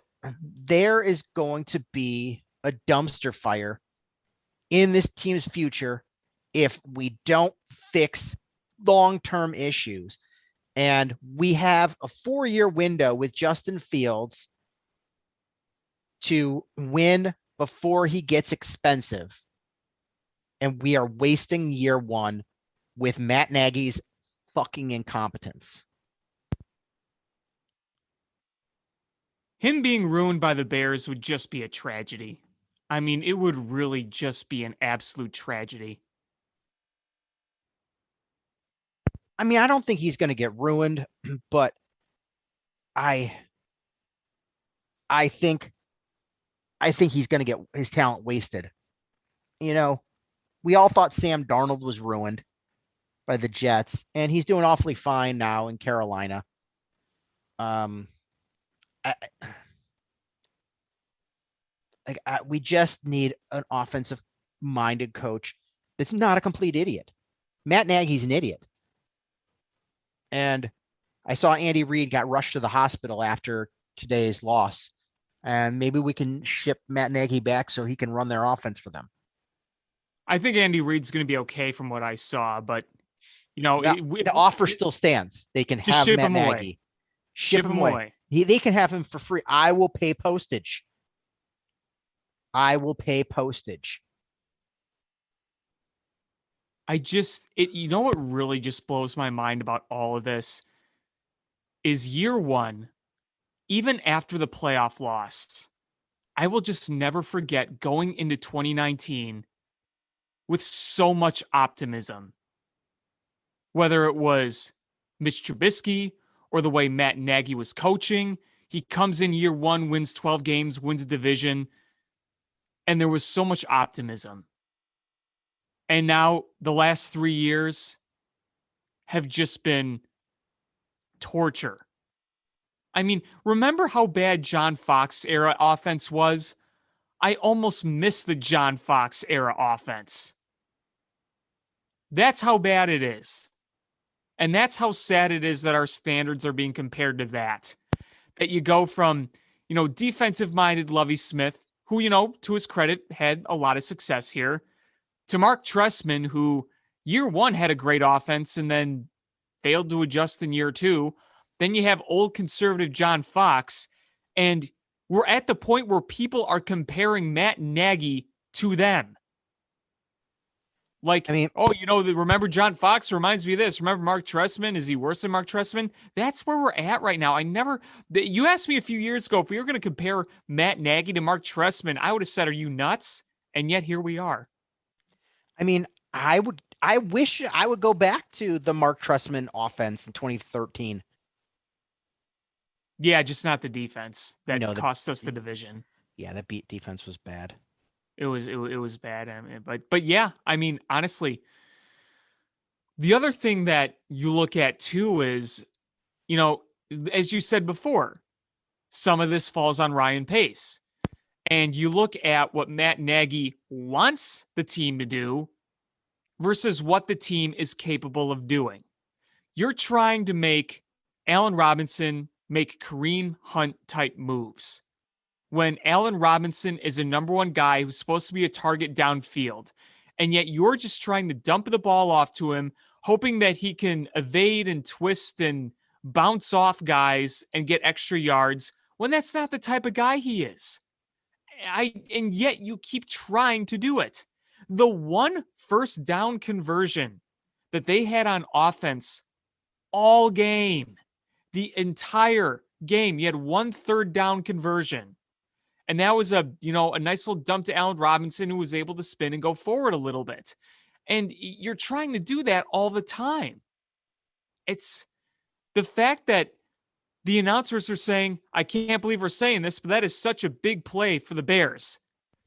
there is going to be a dumpster fire in this team's future if we don't fix long-term issues. And we have a 4-year window with Justin Fields to win before he gets expensive. And we are wasting year one with Matt Nagy's fucking incompetence. Him being ruined by the Bears would just be a tragedy. I mean, it would really just be an absolute tragedy. I mean, I don't think he's going to get ruined, but I think he's going to get his talent wasted. You know, we all thought Sam Darnold was ruined by the Jets, and he's doing awfully fine now in Carolina. We just need an offensive-minded coach that's not a complete idiot. Matt Nagy's an idiot. And I saw Andy Reid got rushed to the hospital after today's loss. And maybe we can ship Matt Nagy back so he can run their offense for them. I think Andy Reid's going to be okay from what I saw, but Now, the offer still stands. They can just have ship Matt him Nagy. away. Ship him away. They can have him for free. I will pay postage. You know what really just blows my mind about all of this is year one, even after the playoff loss, I will just never forget going into 2019 with so much optimism. Whether it was Mitch Trubisky or the way Matt Nagy was coaching, he comes in year one, wins 12 games, wins a division, and there was so much optimism. And now the last 3 years have just been torture. I mean, remember how bad John Fox era offense was? I almost miss the John Fox era offense. That's how bad it is. And that's how sad it is that our standards are being compared to that. That you go from, defensive-minded Lovie Smith, who, to his credit, had a lot of success here, to Mark Trestman, who year one had a great offense and then failed to adjust in year two. Then you have old conservative John Fox, and we're at the point where people are comparing Matt Nagy to them. Like, remember John Fox reminds me of this. Remember Mark Trestman? Is he worse than Mark Trestman? That's where we're at right now. You asked me a few years ago if we were going to compare Matt Nagy to Mark Trestman. I would have said, are you nuts? And yet here we are. I mean, I wish I would go back to the Mark Trestman offense in 2013. Yeah, just not the defense that cost us the division. Yeah, that defense was bad. It was bad. I mean, but yeah, I mean, honestly, the other thing that you look at too is, as you said before, some of this falls on Ryan Pace. And you look at what Matt Nagy wants the team to do versus what the team is capable of doing. You're trying to make Allen Robinson make Kareem Hunt type moves, when Allen Robinson is a number one guy who's supposed to be a target downfield. And yet you're just trying to dump the ball off to him, hoping that he can evade and twist and bounce off guys and get extra yards, when that's not the type of guy he is. And yet you keep trying to do it. The one first down conversion that they had on offense all game, the entire game, you had 1 third down conversion. And that was a nice little dump to Allen Robinson, who was able to spin and go forward a little bit. And you're trying to do that all the time. It's the fact that the announcers are saying, I can't believe we're saying this, but that is such a big play for the Bears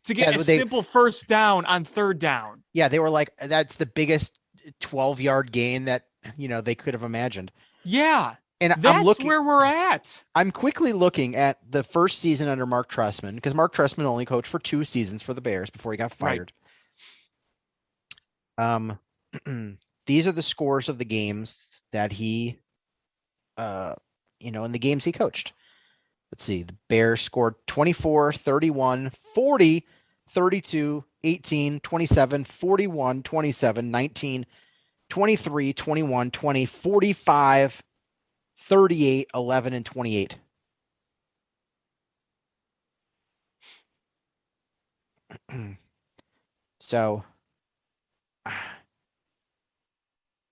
to get simple first down on third down. Yeah, they were like, that's the biggest 12-yard gain that, they could have imagined. Yeah. And that's where we're at. I'm quickly looking at the first season under Mark Trestman, because Mark Trestman only coached for 2 seasons for the Bears before he got fired. Right. These are the scores of the games that he, in the games he coached. Let's see. The Bears scored 24, 31, 40, 32, 18, 27, 41, 27, 19, 23, 21, 20, 45, 38, 11, and 28. So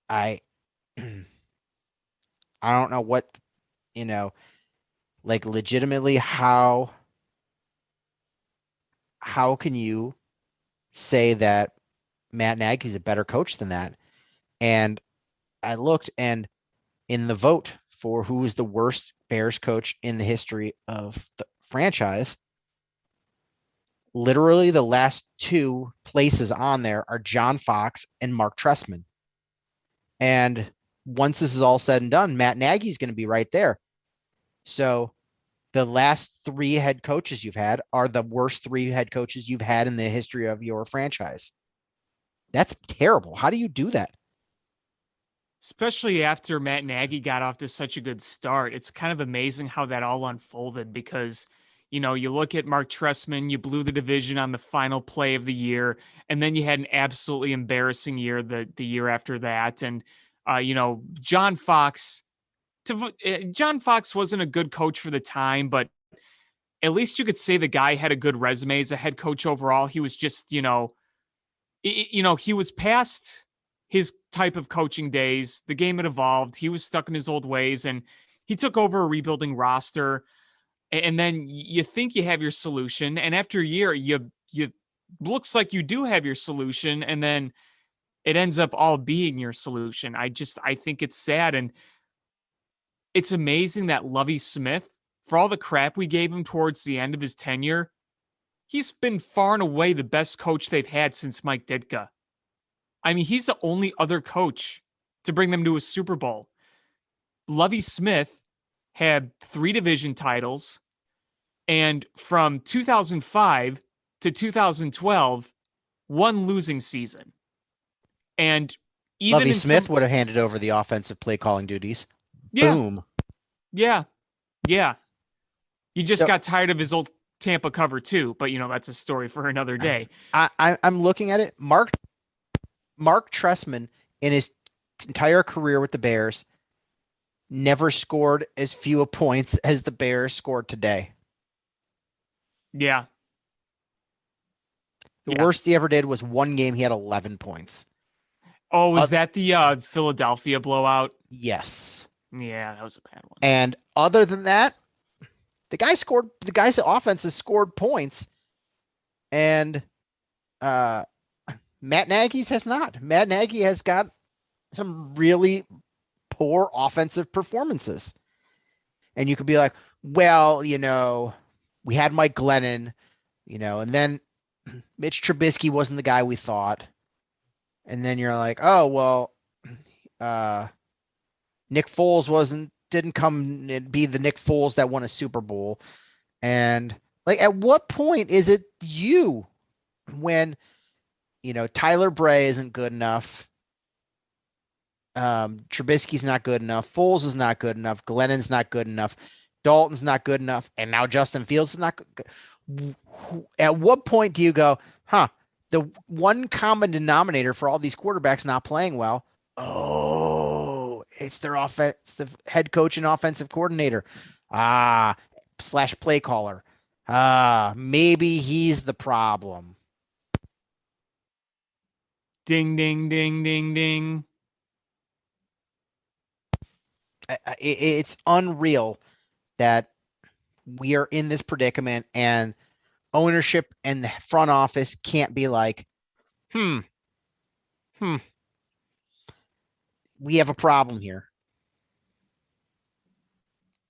I don't know what, like legitimately how can you say that Matt Nagy is a better coach than that? And I looked, and in the vote for who is the worst Bears coach in the history of the franchise, literally the last 2 places on there are John Fox and Mark Trestman. And once this is all said and done, Matt Nagy is going to be right there. So the last 3 head coaches you've had are the worst 3 head coaches you've had in the history of your franchise. That's terrible. How do you do that? Especially after Matt Nagy got off to such a good start. It's kind of amazing how that all unfolded, because You look at Mark Trestman, you blew the division on the final play of the year, and then you had an absolutely embarrassing year the year after that. And John Fox. John Fox wasn't a good coach for the time, but at least you could say the guy had a good resume as a head coach overall. He was just, he was past his type of coaching days. The game had evolved. He was stuck in his old ways, and he took over a rebuilding roster. And then you think you have your solution, and after a year, you looks like you do have your solution, and then it ends up all being your solution. I think it's sad, and it's amazing that Lovie Smith, for all the crap we gave him towards the end of his tenure, he's been far and away the best coach they've had since Mike Ditka. I mean, he's the only other coach to bring them to a Super Bowl. Lovie Smith had 3 division titles, and from 2005 to 2012, 1 losing season. And even Lovie Smith would have handed over the offensive play calling duties. Yeah. Boom. Yeah. You just got tired of his old Tampa cover too, but that's a story for another day. I'm looking at it. Mark Trestman in his entire career with the Bears never scored as few points as the Bears scored today. Yeah. The worst he ever did was 1 game. He had 11 points. Oh, was that the Philadelphia blowout? Yes. Yeah, that was a bad one. And other than that, the guy's offense has scored points, and Matt Nagy's has not. Matt Nagy has got some really poor offensive performances. And you could be like, well, we had Mike Glennon, and then Mitch Trubisky wasn't the guy we thought. And then you're like, oh, well, Nick Foles didn't come and be the Nick Foles that won a Super Bowl. And at what point is it you when, Tyler Bray isn't good enough? Trubisky's not good enough. Foles is not good enough. Glennon's not good enough. Dalton's not good enough. And now Justin Fields is not good. At what point do you go, the one common denominator for all these quarterbacks not playing well? Oh, it's their offensive head coach and offensive coordinator. / play caller. Maybe he's the problem. Ding, ding, ding, ding, ding. It's unreal that we are in this predicament, and ownership and the front office can't be like, we have a problem here.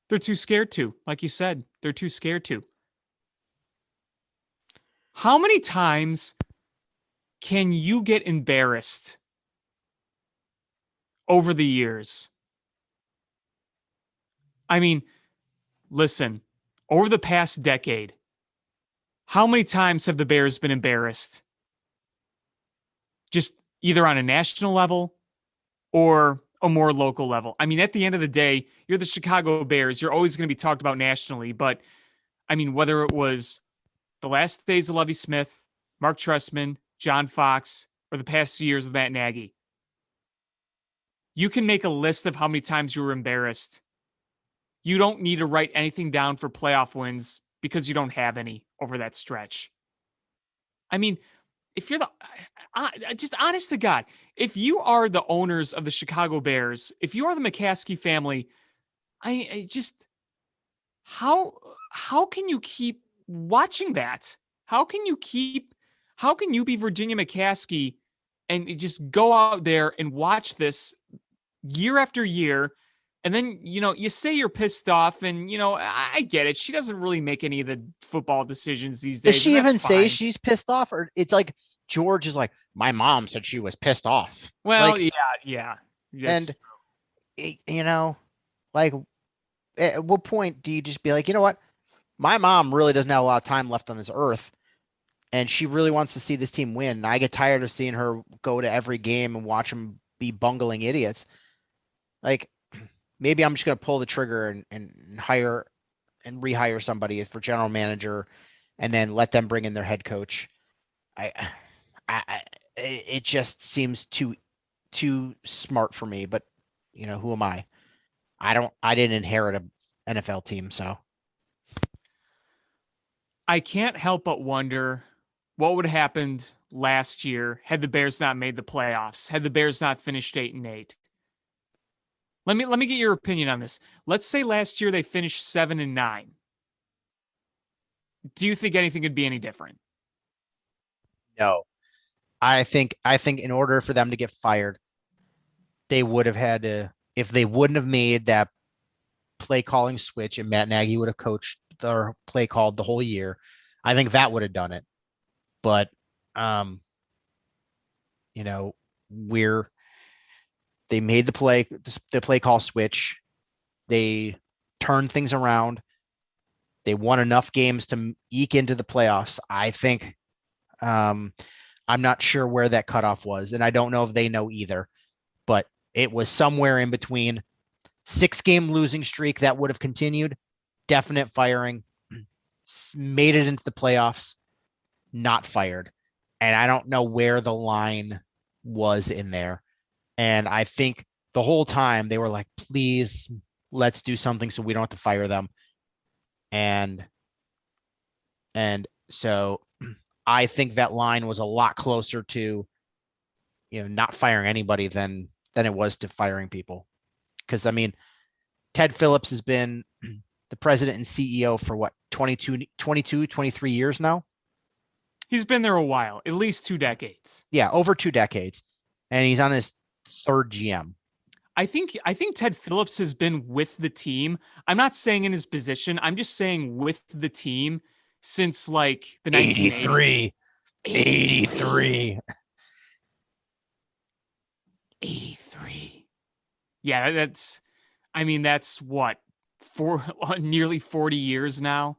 They're too scared to. Like you said, they're too scared to. How many times can you get embarrassed over the years? I mean, listen, over the past decade, how many times have the Bears been embarrassed? Just either on a national level or a more local level. I mean, at the end of the day, you're the Chicago Bears. You're always going to be talked about nationally. But, I mean, whether it was the last days of Lovie Smith, Mark Trestman, John Fox, or the past few years of Matt Nagy, you can make a list of how many times you were embarrassed. You don't need to write anything down for playoff wins because you don't have any over that stretch. I mean, if you're just honest to God, if you are the owners of the Chicago Bears, if you are the McCaskey family, I just, how can you keep watching that? How can you be Virginia McCaskey and just go out there and watch this year after year? And then, you say you're pissed off, and, I get it. She doesn't really make any of the football decisions these days. Does she even say she's pissed off? Or it's like George is like, my mom said she was pissed off. Well, yeah. And, at what point do you just be like, you know what? My mom really doesn't have a lot of time left on this earth, and she really wants to see this team win. And I get tired of seeing her go to every game and watch them be bungling idiots. Like, maybe I'm just going to pull the trigger and hire and rehire somebody for general manager, and then let them bring in their head coach. It just seems too smart for me. But who am I? I didn't inherit a NFL team, so I can't help but wonder what would have happened last year had the Bears not made the playoffs, had the Bears not finished 8-8. Let me get your opinion on this. Let's say last year they finished 7-9. Do you think anything could be any different? no. I think in order for them to get fired, they would have had to, if they wouldn't have made that play calling switch and Matt Nagy would have coached their play called the whole year, I think that would have done it. But we're they made the play call switch. They turned things around. They won enough games to eke into the playoffs. I think I'm not sure where that cutoff was, and I don't know if they know either, but it was somewhere in between 6-game losing streak that would have continued, definite firing, made it into the playoffs, not fired. And I don't know where the line was in there. And I think the whole time they were like, please, let's do something so we don't have to fire them. And so I think that line was a lot closer to, not firing anybody than it was to firing people. Because, I mean, Ted Phillips has been the president and CEO for what, 23 years now? He's been there a while, at least 2 decades. Yeah, over 2 decades. And he's on his 3rd GM. I think Ted Phillips has been with the team. I'm not saying in his position. I'm just saying with the team since like the 1980s. 83. 83. Yeah, that's what, nearly 40 years now.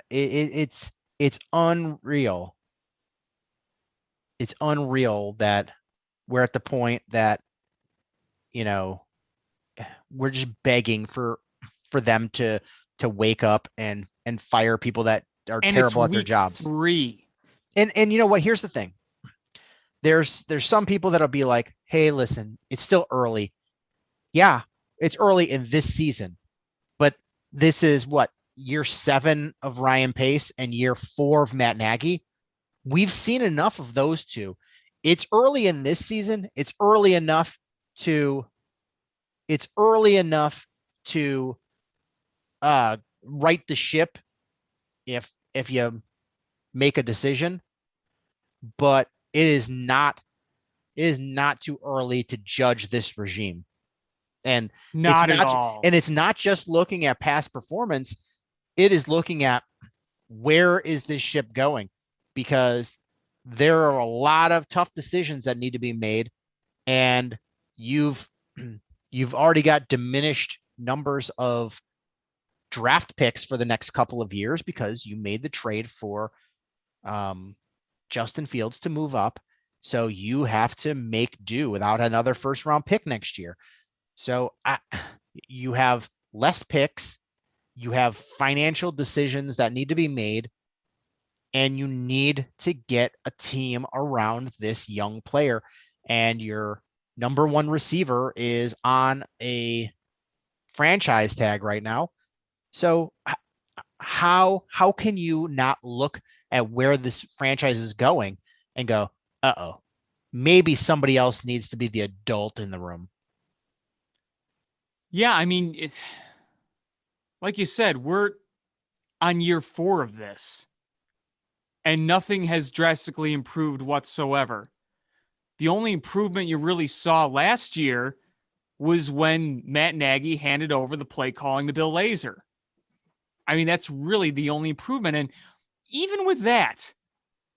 It's unreal. It's unreal that we're at the point that, we're just begging for them to wake up and fire people that are And terrible it's at their week jobs. 3. And you know what? Here's the thing. There's some people that'll be like, hey, listen, it's still early. Yeah, it's early in this season, but this is what, year 7 of Ryan Pace and year 4 of Matt Nagy. We've seen enough of those two. It's early in this season. It's early enough to right the ship if you make a decision, but it is not too early to judge this regime. And Not at all. And it's not just looking at past performance. It is looking at where is this ship going, because there are a lot of tough decisions that need to be made. And you've already got diminished numbers of draft picks for the next couple of years because you made the trade for Justin Fields to move up. So you have to make do without another 1st-round pick next year. So you have less picks, you have financial decisions that need to be made, and you need to get a team around this young player. And your number 1 receiver is on a franchise tag right now. So how can you not look at where this franchise is going and go, uh-oh, maybe somebody else needs to be the adult in the room? Yeah, I mean, it's like you said, we're on year 4 of this, and nothing has drastically improved whatsoever. The only improvement you really saw last year was when Matt Nagy handed over the play calling to Bill Lazor. I mean, that's really the only improvement. And even with that,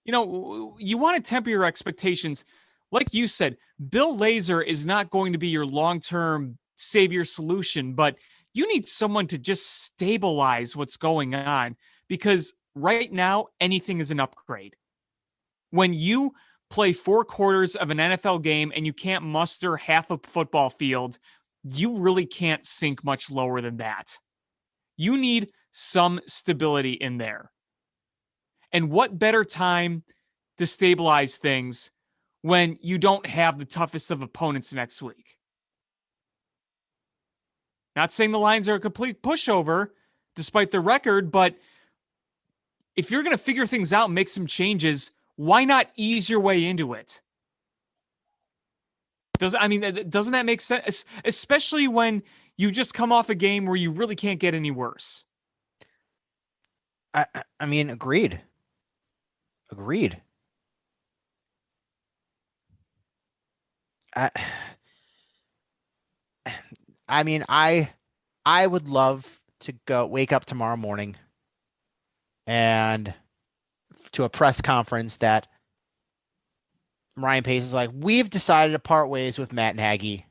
you want to temper your expectations. Like you said, Bill Lazor is not going to be your long-term savior solution, but you need someone to just stabilize what's going on, because right now anything is an upgrade. When you play 4 quarters of an NFL game and you can't muster half a football field, you really can't sink much lower than that. You need some stability in there. And what better time to stabilize things when you don't have the toughest of opponents next week? Not saying the Lions are a complete pushover despite their record, but if you're going to figure things out and make some changes, why not ease your way into it? Doesn't that make sense? Especially when you just come off a game where you really can't get any worse. I mean, agreed. I mean, I would love to go wake up tomorrow morning and to a press conference that Ryan Pace is like, we've decided to part ways with Matt Nagy,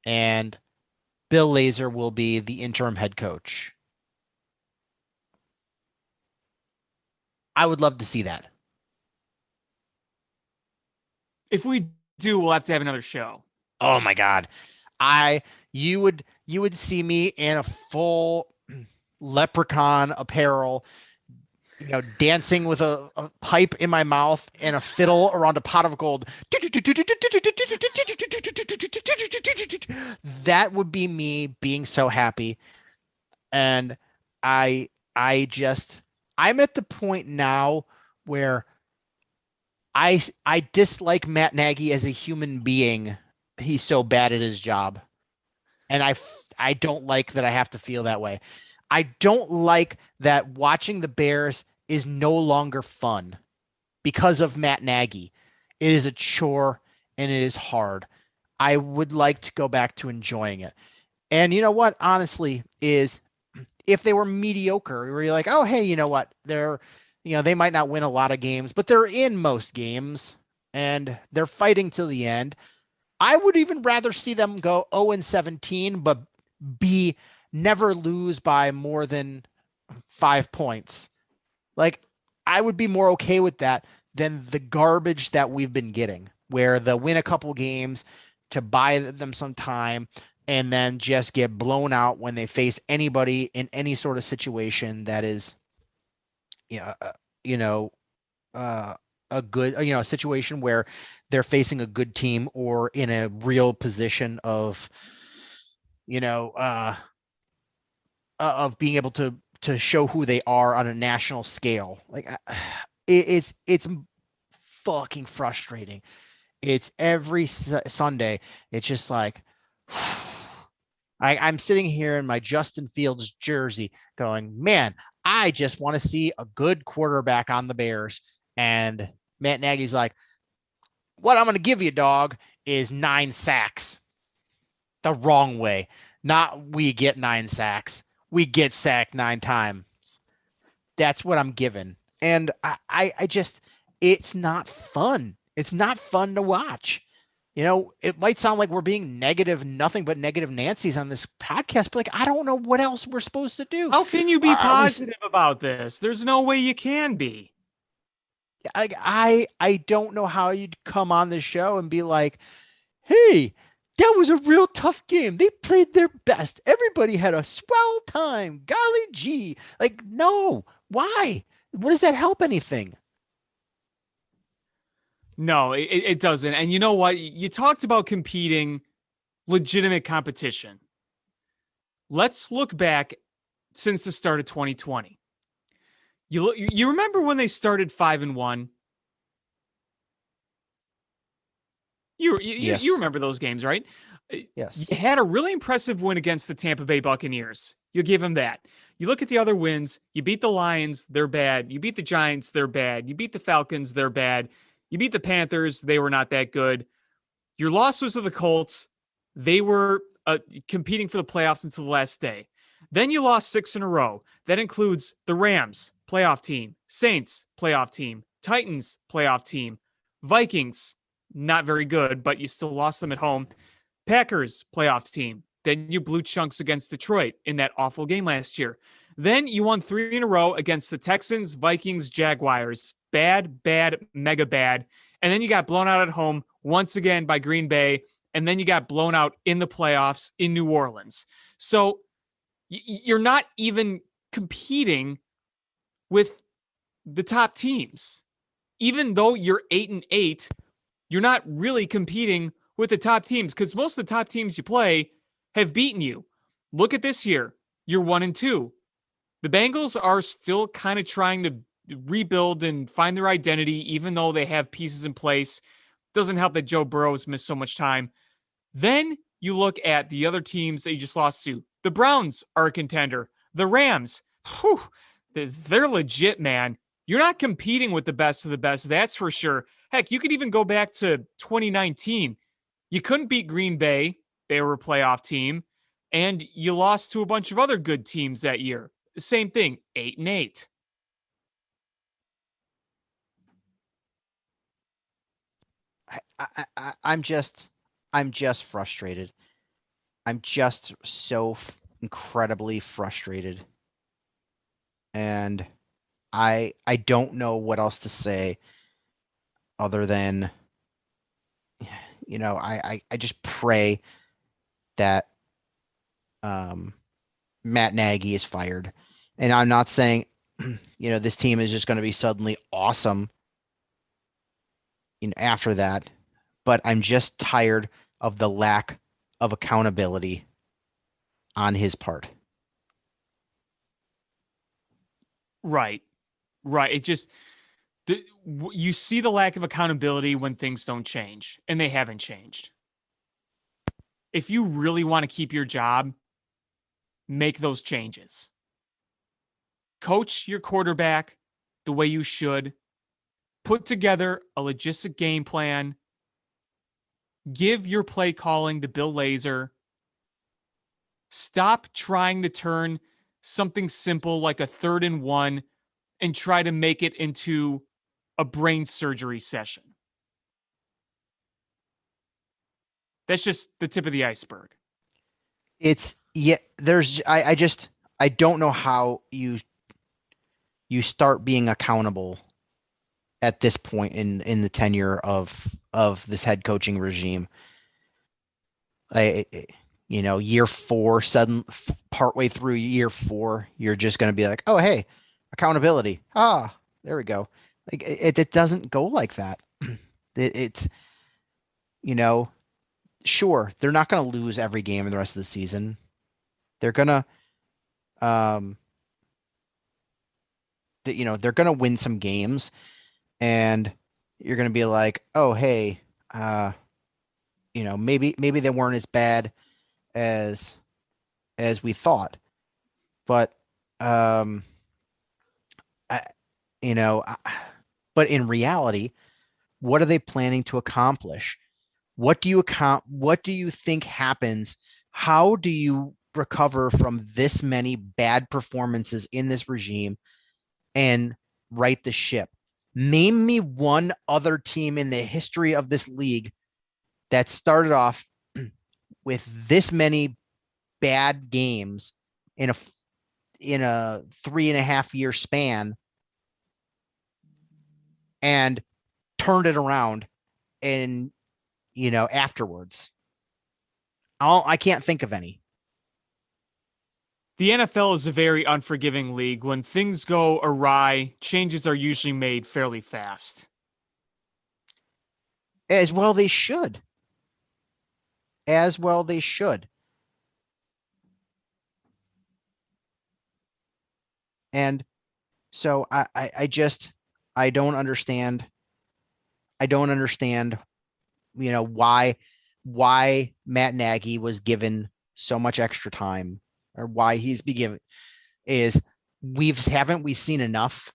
and Bill Lazor will be the interim head coach. I would love to see that. If we do, we'll have to have another show. Oh my God. You would see me in a full leprechaun apparel, dancing with a pipe in my mouth and a fiddle around a pot of gold. That would be me being so happy. And I'm at the point now where I dislike Matt Nagy as a human being. He's so bad at his job. And I don't like that I have to feel that way. I don't like that watching the Bears is no longer fun because of Matt Nagy. It is a chore and it is hard. I would like to go back to enjoying it. And you know what, honestly, is if they were mediocre, where you're like, oh, hey, you know what? They might not win a lot of games, but they're in most games and they're fighting till the end. I would even rather see them go 0-17, but never lose by more than 5 points. Like, I would be more okay with that than the garbage that we've been getting, where they'll win a couple games to buy them some time and then just get blown out when they face anybody in any sort of situation that is, a good, a situation where they're facing a good team or in a real position of, of being able to show who they are on a national scale. Like, it's fucking frustrating. It's every Sunday. It's just like, I'm sitting here in my Justin Fields jersey going, man, I just want to see a good quarterback on the Bears. And Matt Nagy's like, what I'm going to give you, dog, is 9 sacks. The wrong way. Not we get 9 sacks. We get sacked 9 times. That's what I'm given. And I just, it's not fun. It's not fun to watch. It might sound like we're being negative, nothing but negative Nancy's on this podcast, but like, I don't know what else we're supposed to do. How can you be positive about this? There's no way you can be. I don't know how you'd come on the show and be like, hey, that was a real tough game. They played their best. Everybody had a swell time. Golly gee. Like, no. Why? What does that help anything? No, it doesn't. And you know what? You talked about competing, legitimate competition. Let's look back since the start of 2020. You remember when they started 5-1? Yes. You remember those games, right? Yes. You had a really impressive win against the Tampa Bay Buccaneers. You'll give them that. You look at the other wins. You beat the Lions, they're bad. You beat the Giants, they're bad. You beat the Falcons, they're bad. You beat the Panthers, they were not that good. Your loss was to the Colts. They were competing for the playoffs until the last day. Then you lost 6 in a row. That includes the Rams, playoff team, Saints, playoff team, Titans, playoff team, Vikings, not very good, but you still lost them at home, Packers, playoff team. Then you blew chunks against Detroit in that awful game last year. Then you won 3 in a row against the Texans, Vikings, Jaguars. Bad, mega bad. And then you got blown out at home once again by Green Bay and then you got blown out in the playoffs in New Orleans. So you're not even competing with the top teams. Even though you're 8-8, you're not really competing with the top teams because most of the top teams you play have beaten you. Look at this year. You're 1-2. The Bengals are still kind of trying to rebuild and find their identity, even though they have pieces in place. Doesn't help that Joe Burrow's missed so much time. Then you look at the other teams that you just lost to. The Browns are a contender. The Rams, they're legit, man. You're not competing with the best of the best, that's for sure. Heck, you could even go back to 2019. You couldn't beat Green Bay. They were a playoff team. And you lost to a bunch of other good teams that year. Same thing, 8-8. I'm just frustrated. I'm just so incredibly frustrated. And I don't know what else to say other than, I just pray that Matt Nagy is fired. And I'm not saying, this team is just going to be suddenly awesome after that, but I'm just tired of the lack of accountability on his part. Right. It just, you see the lack of accountability when things don't change, and they haven't changed. If you really want to keep your job, make those changes. Coach your quarterback the way you should. Put together a logistic game plan. Give your play calling to Bill Lazor. Stop trying to turn something simple like a 3rd and 1 and try to make it into a brain surgery session. That's just the tip of the iceberg. I don't know how you start being accountable at this point in the tenure of this head coaching regime. Year 4, partway through year 4, you're just going to be like, oh, hey, accountability. There we go. Like it doesn't go like that. It's sure, they're not going to lose every game in the rest of the season. They're going to, they're going to win some games, and you're going to be like, oh, hey, maybe they weren't as bad as we thought, but but in reality, what are they planning to accomplish? What do you think happens? How do you recover from this many bad performances in this regime and right the ship? Name me one other team in the history of this league that started off with this many bad games in a 3.5 year span and turned it around and afterwards. I can't think of any. The NFL is a very unforgiving league. When things go awry, changes are usually made fairly fast. As well they should. And so I don't understand. I don't understand, why Matt Nagy was given so much extra time, or why he's been given. Haven't we seen enough?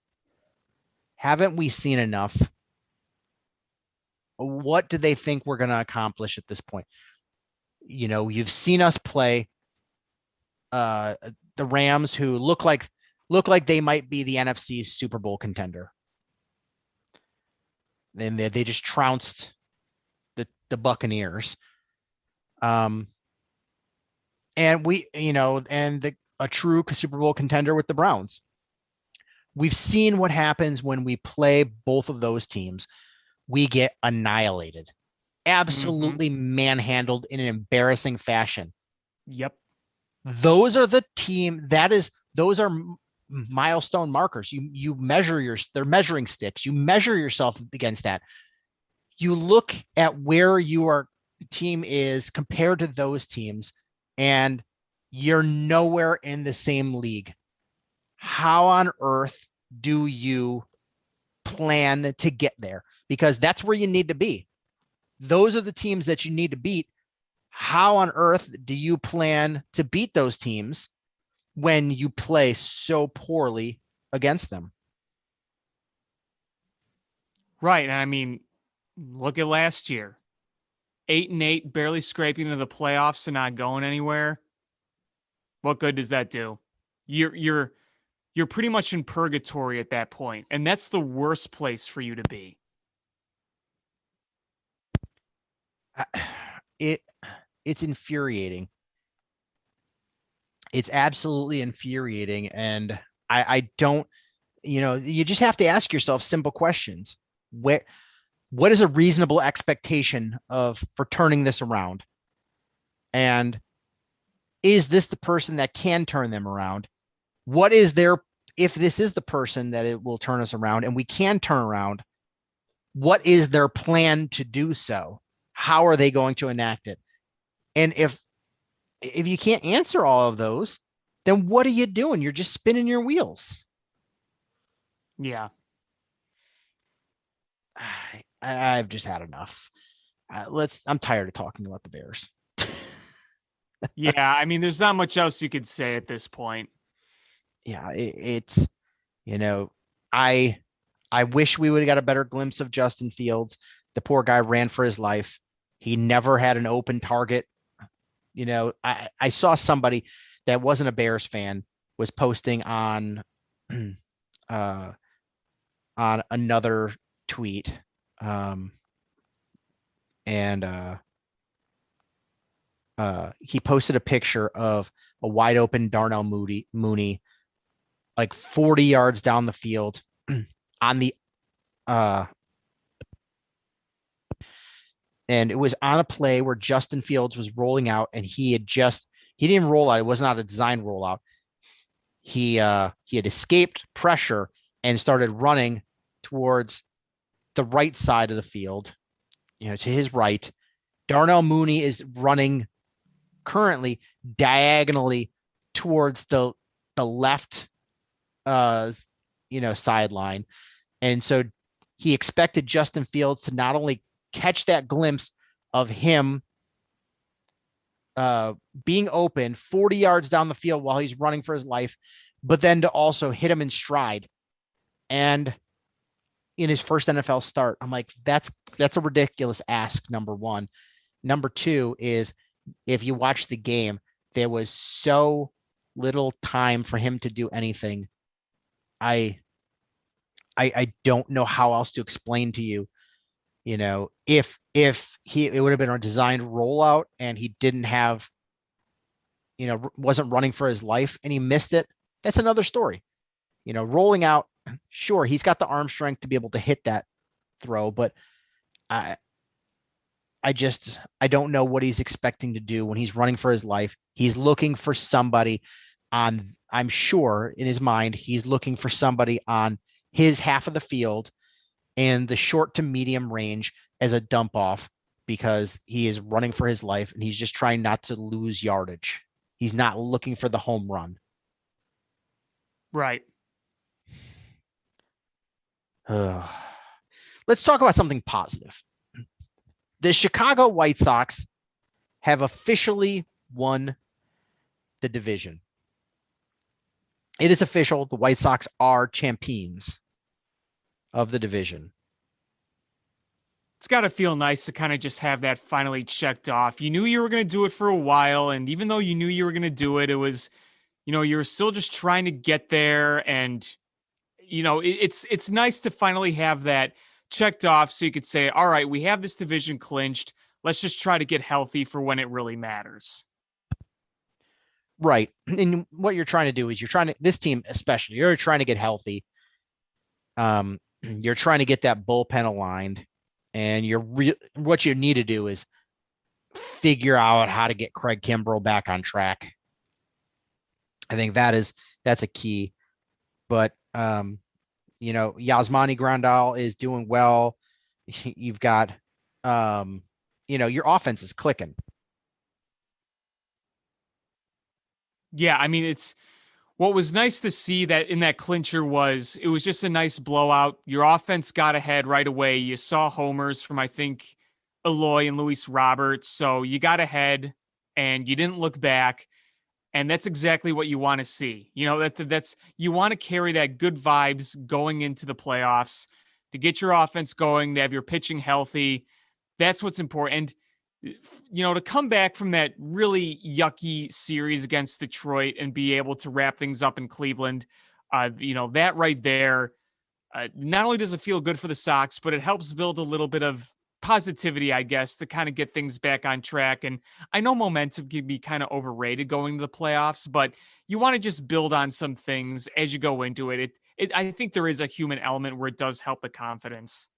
What do they think we're going to accomplish at this point? You've seen us play the Rams, who look like they might be the NFC's Super Bowl contender. Then they just trounced the Buccaneers. And a true Super Bowl contender with the Browns. We've seen what happens when we play both of those teams. We get annihilated. absolutely manhandled in an embarrassing fashion. Yep. Those are the team those are milestone markers. You measure they're measuring sticks. You measure yourself against that. You look at where your team is compared to those teams, and you're nowhere in the same league. How on earth do you plan to get there? Because that's where you need to be. Those are the teams that you need to beat. How on earth do you plan to beat those teams when you play so poorly against them? Right. And I mean, look at last year. 8-8, barely scraping into the playoffs and not going anywhere. What good does that do? You're pretty much in purgatory at that point, and that's the worst place for you to be. It's infuriating. It's absolutely infuriating, and I don't. You just have to ask yourself simple questions. What is a reasonable expectation for turning this around? And is this the person that can turn them around? What is if this is the person that it will turn us around and we can turn around, what is their plan to do so? How are they going to enact it? And if you can't answer all of those, then what are you doing? You're just spinning your wheels. Yeah. I've just had enough. I'm tired of talking about the Bears. Yeah, I mean, there's not much else you could say at this point. Yeah, it's I wish we would have got a better glimpse of Justin Fields. The poor guy ran for his life. He never had an open target. I saw somebody that wasn't a Bears fan was posting on another tweet. He posted a picture of a wide open Darnell Mooney like 40 yards down the field on the and it was on a play where Justin Fields was rolling out, and he didn't roll out. It was not a design rollout. He had escaped pressure and started running towards the right side of the field, to his right. Darnell Mooney is running currently diagonally towards the left sideline. And so he expected Justin Fields to not only catch that glimpse of him being open 40 yards down the field while he's running for his life, but then to also hit him in stride. And in his first NFL start, I'm like, that's a ridiculous ask, number one. Number two is, if you watch the game, there was so little time for him to do anything. I don't know how else to explain to you, if it would have been a designed rollout and he didn't have, wasn't running for his life and he missed it, that's another story. Rolling out, sure, he's got the arm strength to be able to hit that throw, but I don't know what he's expecting to do when he's running for his life. He's looking for somebody I'm sure in his mind, he's looking for somebody on his half of the field and the short to medium range as a dump off, because he is running for his life and he's just trying not to lose yardage. He's not looking for the home run. Right. Let's talk about something positive. The Chicago White Sox have officially won the division. It is official. The White Sox are champions of the division. It's got to feel nice to kind of just have that finally checked off. You knew you were going to do it for a while, and even though you knew you were going to do it, it was, you were still just trying to get there, and it's nice to finally have that checked off so you could say, all right, we have this division clinched. Let's just try to get healthy for when it really matters. Right. And what you're trying to do is this team especially, you're trying to get healthy. You're trying to get that bullpen aligned. And what you need to do is figure out how to get Craig Kimbrell back on track. I think that's a key. But Yasmani Grandal is doing well. You've got your offense is clicking. Yeah, I mean, it's what was nice to see that in that clincher was it was just a nice blowout. Your offense got ahead right away. You saw homers from, I think, Eloy and Luis Roberts. So you got ahead and you didn't look back. And that's exactly what you want to see. That's you want to carry that good vibes going into the playoffs to get your offense going, to have your pitching healthy. That's what's important. And to come back from that really yucky series against Detroit and be able to wrap things up in Cleveland, that right there, not only does it feel good for the Sox, but it helps build a little bit of positivity, I guess, to kind of get things back on track. And I know momentum can be kind of overrated going to the playoffs, but you want to just build on some things as you go into it. I think there is a human element where it does help the confidence.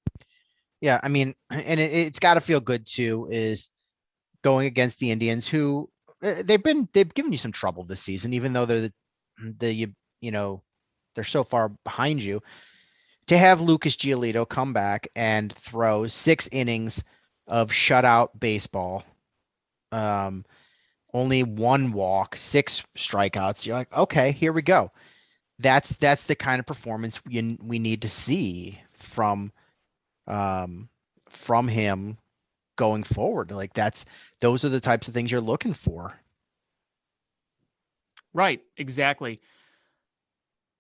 Yeah, I mean, and it's got to feel good too, is going against the Indians, who they've given you some trouble this season, even though they're so far behind you. To have Lucas Giolito come back and throw 6 innings of shutout baseball, only 1 walk, 6 strikeouts, you're like, okay, here we go. That's the kind of performance we need to see from him going forward. Like those are the types of things you're looking for. Right, exactly.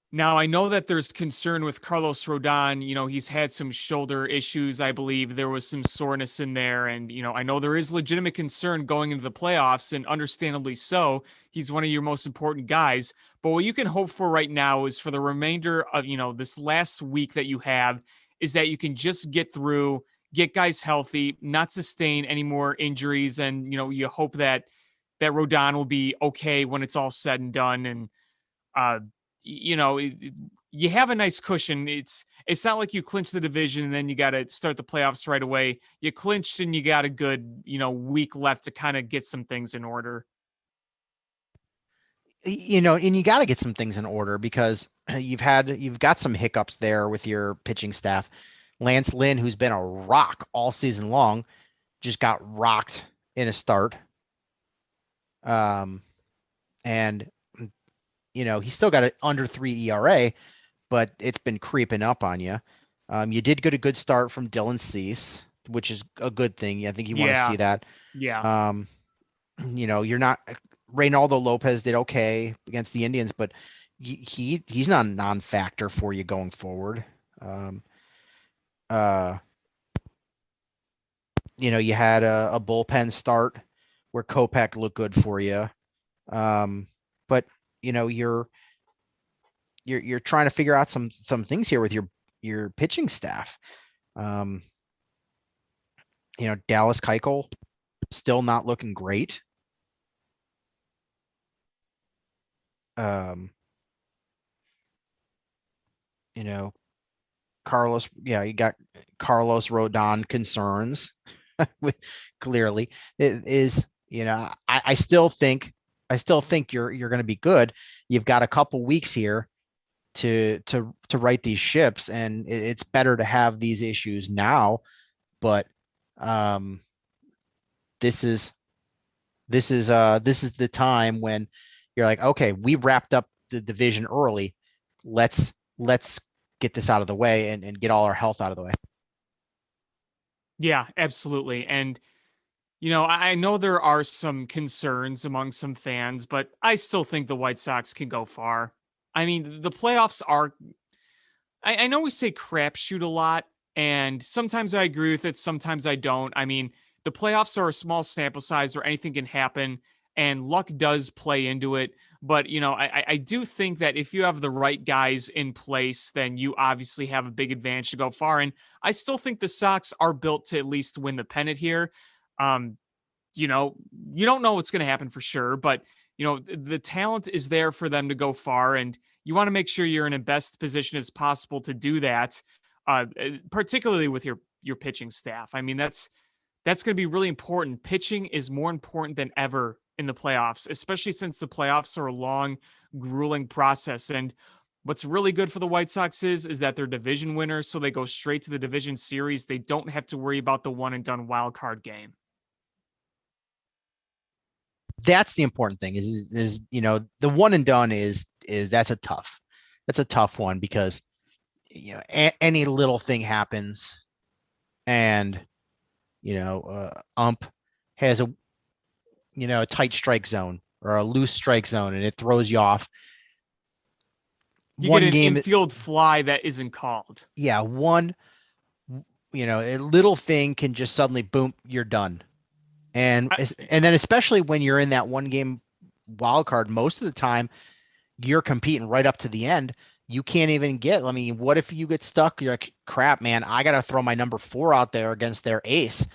Now, I know that there's concern with Carlos Rodon. He's had some shoulder issues. I believe there was some soreness in there. And, I know there is legitimate concern going into the playoffs, and understandably so. He's one of your most important guys. But what you can hope for right now is for the remainder of, this last week that you have, is that you can just get through, get guys healthy, not sustain any more injuries. And, you hope that Rodon will be okay when it's all said and done. And, you have a nice cushion. It's not like you clinch the division and then you got to start the playoffs right away. You clinched and you got a good, week left to kind of get some things in order. And you got to get some things in order because you've got some hiccups there with your pitching staff. Lance Lynn, who's been a rock all season long, just got rocked in a start. And he's still got an under 3 ERA, but it's been creeping up on you. You did get a good start from Dylan Cease, which is a good thing. I think you want to see that. Yeah. You're not. Reynaldo Lopez did okay against the Indians, but he's not a non-factor for you going forward. You had a bullpen start where Kopech looked good for you. But you're trying to figure out some things here with your pitching staff. Dallas Keuchel still not looking great. Carlos, you got Carlos Rodon concerns with clearly it is, I still think you're going to be good. You've got a couple weeks here to right these ships, and it's better to have these issues now. But this is the time when you're like, okay, we wrapped up the division early. Let's get this out of the way and get all our health out of the way. Yeah, absolutely. And I know there are some concerns among some fans, but I still think the White Sox can go far. I mean, the playoffs are, I know we say crapshoot a lot, and sometimes I agree with it, sometimes I don't. I mean, the playoffs are a small sample size where anything can happen, and luck does play into it. But, I do think that if you have the right guys in place, then you obviously have a big advantage to go far. And I still think the Sox are built to at least win the pennant here. You don't know what's going to happen for sure, but the talent is there for them to go far, and you want to make sure you're in the best position as possible to do that. particularly with your pitching staff. I mean, that's going to be really important. Pitching is more important than ever in the playoffs, especially since the playoffs are a long, grueling process. And what's really good for the White Sox is that they're division winners, so they go straight to the division series. They don't have to worry about the one and done wild card game. That's the important thing is the one and done is that's a tough one because any little thing happens and ump has a tight strike zone or a loose strike zone and it throws you off. You get an infield fly that isn't called. Yeah, one a little thing can just suddenly boom, you're done. And then especially when you're in that one game wild card, most of the time you're competing right up to the end. You can't even what if you get stuck? You're like, crap, man, I got to throw my number 4 out there against their ace.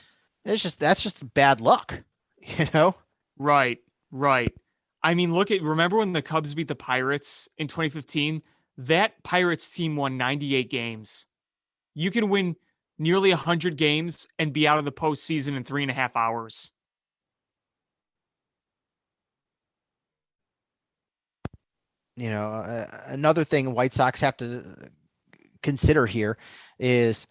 That's just bad luck, Right. I mean, remember when the Cubs beat the Pirates in 2015? That Pirates team won 98 games. You can win nearly 100 games and be out of the postseason in 3.5 hours. Another thing White Sox have to consider here is,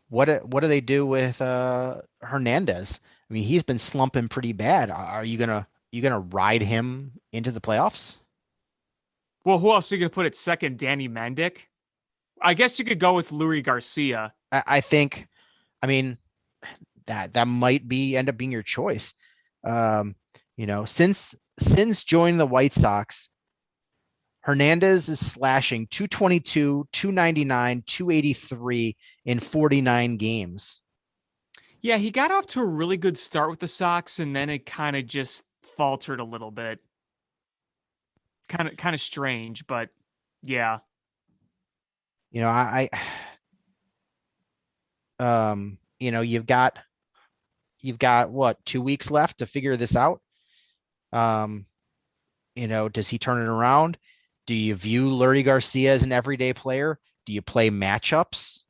what do they do with Hernandez? I mean, he's been slumping pretty bad. Are you gonna ride him into the playoffs? Well, who else are you gonna put at second? Danny Mendick? I guess you could go with Luis Garcia. I think, that might end up being your choice. Since joining the White Sox, Hernandez is slashing 222, 299, 283 in 49 games. Yeah, he got off to a really good start with the Sox, and then it kind of just faltered a little bit. Kind of strange, but yeah. You've got what, 2 weeks left to figure this out. Does he turn it around? Do you view Luis Garcia as an everyday player? Do you play matchups?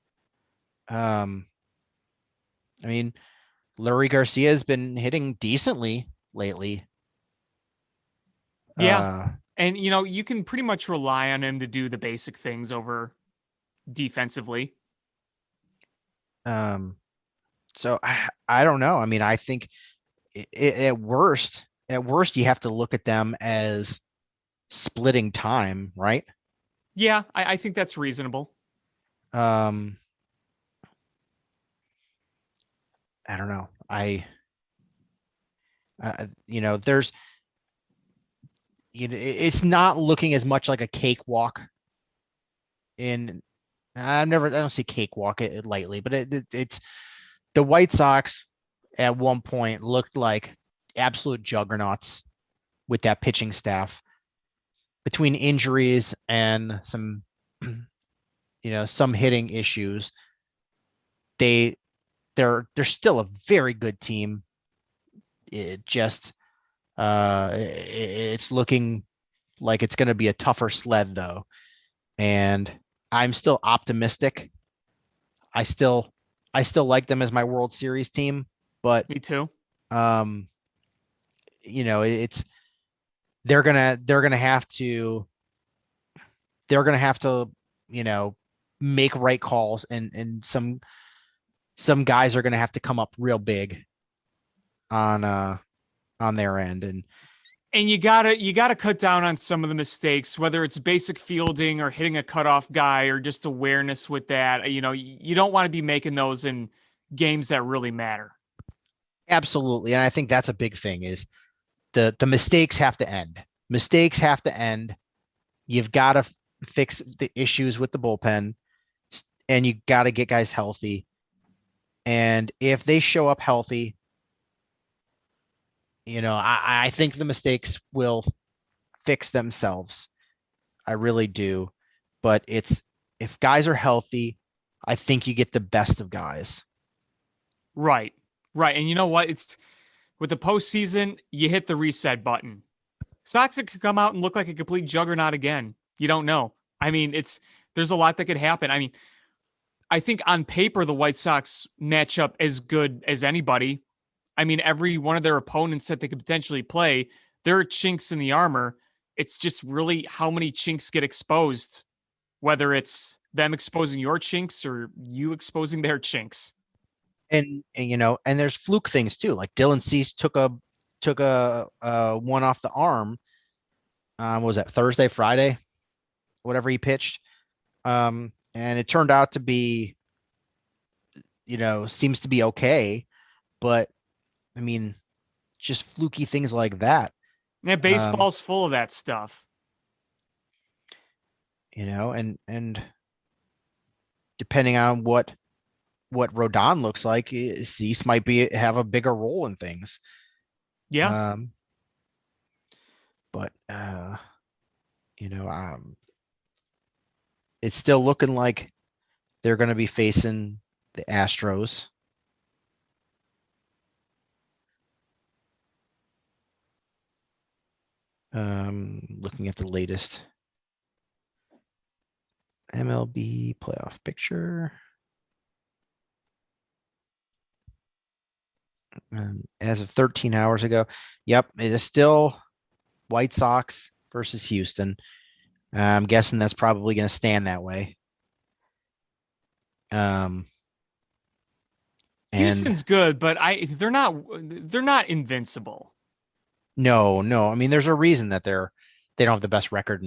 Luis Garcia has been hitting decently lately. Yeah. And, you can pretty much rely on him to do the basic things over defensively. So I don't know. I mean, I think at worst, you have to look at them as splitting time, right? Yeah, I think that's reasonable. I don't know. It's not looking as much like a cakewalk I don't say cakewalk it lightly, but it's the White Sox at one point looked like absolute juggernauts with that pitching staff. Between injuries and some hitting issues, they're still a very good team. It's looking like it's going to be a tougher sled though. And I'm still optimistic. I still like them as my World Series team, but me too. They're gonna have to make right calls and some guys are gonna have to come up real big on their end and you gotta cut down on some of the mistakes, whether it's basic fielding or hitting a cutoff guy or just awareness with that. You don't want to be making those in games that really matter. Absolutely, and I think that's a big thing is the mistakes have to end. Mistakes have to end. You've got to fix the issues with the bullpen, and you got to get guys healthy. And if they show up healthy, I think the mistakes will fix themselves. I really do. But if guys are healthy, I think you get the best of guys. Right. And you know what? It's with the postseason, you hit the reset button. Sox could come out and look like a complete juggernaut again. You don't know. I mean, there's a lot that could happen. I mean, I think on paper, the White Sox match up as good as anybody. I mean, every one of their opponents that they could potentially play, there are chinks in the armor. It's just really how many chinks get exposed, whether it's them exposing your chinks or you exposing their chinks. And there's fluke things too. Like Dylan Cease took a one off the arm. What was that, Thursday, Friday, whatever he pitched. And it turned out to be, seems to be okay. But I mean, just fluky things like that. Yeah, baseball's full of that stuff. And depending on what Rodon looks like, Cease might have a bigger role in things. Yeah. But it's still looking like they're going to be facing the Astros. Looking at the latest MLB playoff picture. As of 13 hours ago, yep, it is still White Sox versus Houston. I'm guessing that's probably going to stand that way. Houston's good, but they're not invincible. No. I mean, there's a reason that they don't have the best record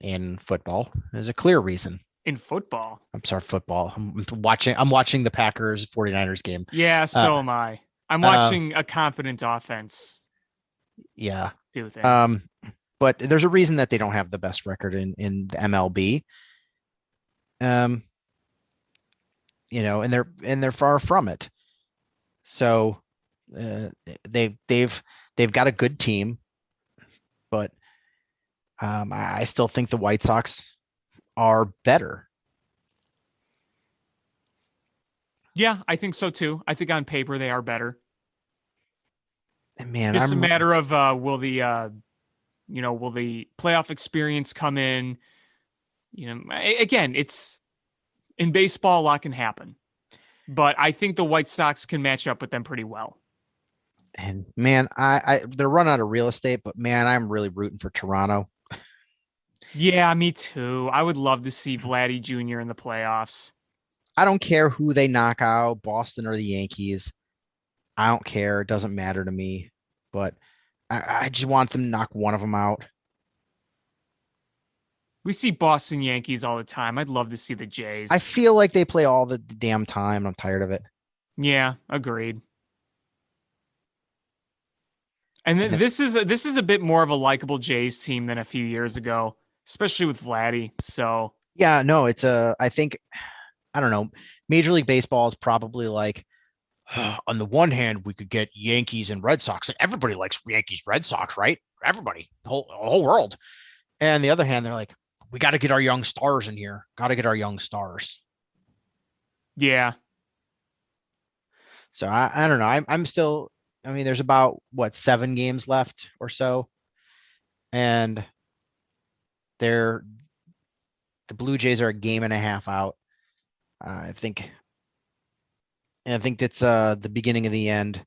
in football. There's a clear reason. In football. I'm sorry, football. I'm watching the Packers 49ers game. Yeah, so am I. I'm watching a competent offense. Yeah. Do things. But there's a reason that they don't have the best record in the MLB. And they're far from it. So they've got a good team, but I still think the White Sox are better. Yeah, I think so too. I think on paper they are better. Man, just a matter of will the playoff experience come in? Again, it's in baseball, a lot can happen, but I think the White Sox can match up with them pretty well. And man, they're run out of real estate, but man, I'm really rooting for Toronto. Yeah, me too. I would love to see Vladdy Jr. in the playoffs. I don't care who they knock out, Boston or the Yankees. I don't care. It doesn't matter to me, but I just want them to knock one of them out. We see Boston Yankees all the time. I'd love to see the Jays. I feel like they play all the damn time. I'm tired of it. Yeah, agreed. And this is a bit more of a likable Jays team than a few years ago, especially with Vladdy. So yeah, no, I think, I don't know. Major League Baseball is probably like, on the one hand, we could get Yankees and Red Sox, and everybody likes Yankees, Red Sox, right? Everybody, the whole world. And the other hand, they're like, we got to get our young stars in here. Got to get our young stars. Yeah. So I don't know. I'm still, I mean, there's about 7 games left or so. And the Blue Jays are a game and a half out. I think that's the beginning of the end.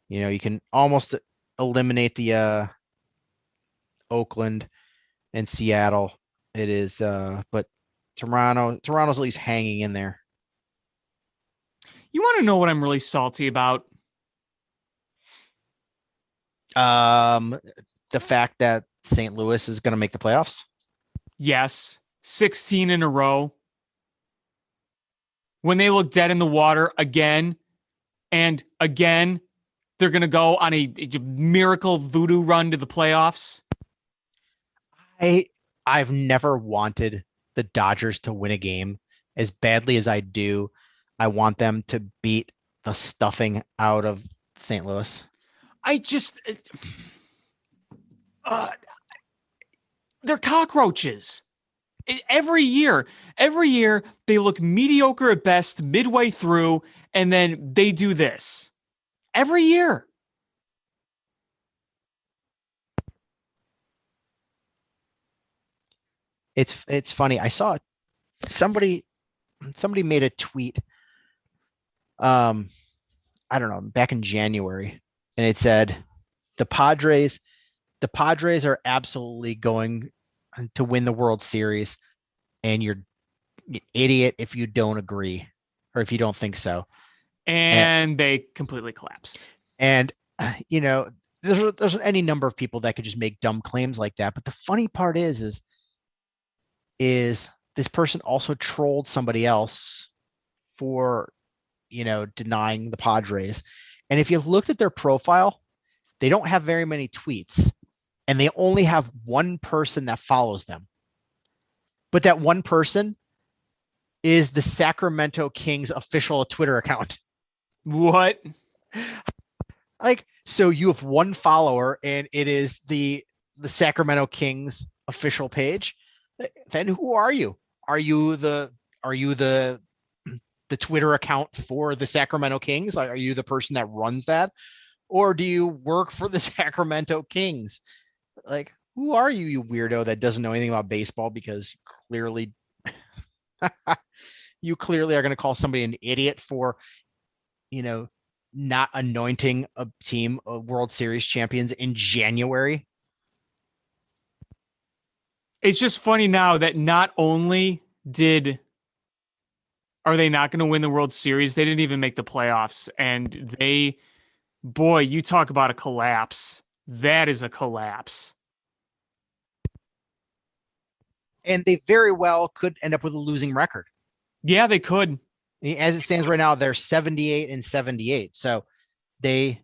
You can almost eliminate the Oakland and Seattle. It is, but Toronto's at least hanging in there. You want to know what I'm really salty about? The fact that St. Louis is going to make the playoffs. Yes, 16 in a row. When they look dead in the water again and again, they're going to go on a miracle voodoo run to the playoffs. I've never wanted the Dodgers to win a game as badly as I do. I want them to beat the stuffing out of St. Louis. They're cockroaches. Every year, they look mediocre at best midway through, and then they do this. Every year. It's funny. I saw somebody somebody made a tweet. I don't know, back in January, and it said the Padres are absolutely going to win the World Series, and you're an idiot if you don't agree or if you don't think so. And they completely collapsed. And there's any number of people that could just make dumb claims like that. But the funny part is this person also trolled somebody else for, denying the Padres. And if you looked at their profile, they don't have very many tweets, and they only have one person that follows them. But that one person is the Sacramento Kings official Twitter account. What? So you have one follower, and it is the Sacramento Kings official page. Then who are you? Are you the Twitter account for the Sacramento Kings? Are you the person that runs that? Or do you work for the Sacramento Kings? Who are you, you weirdo that doesn't know anything about baseball? Because clearly you clearly are going to call somebody an idiot for, not anointing a team of World Series champions in January. It's just funny now that not only are they not going to win the World Series, they didn't even make the playoffs. And boy, you talk about a collapse. That is a collapse. And they very well could end up with a losing record. Yeah, they could. As it stands right now, they're 78-78. So they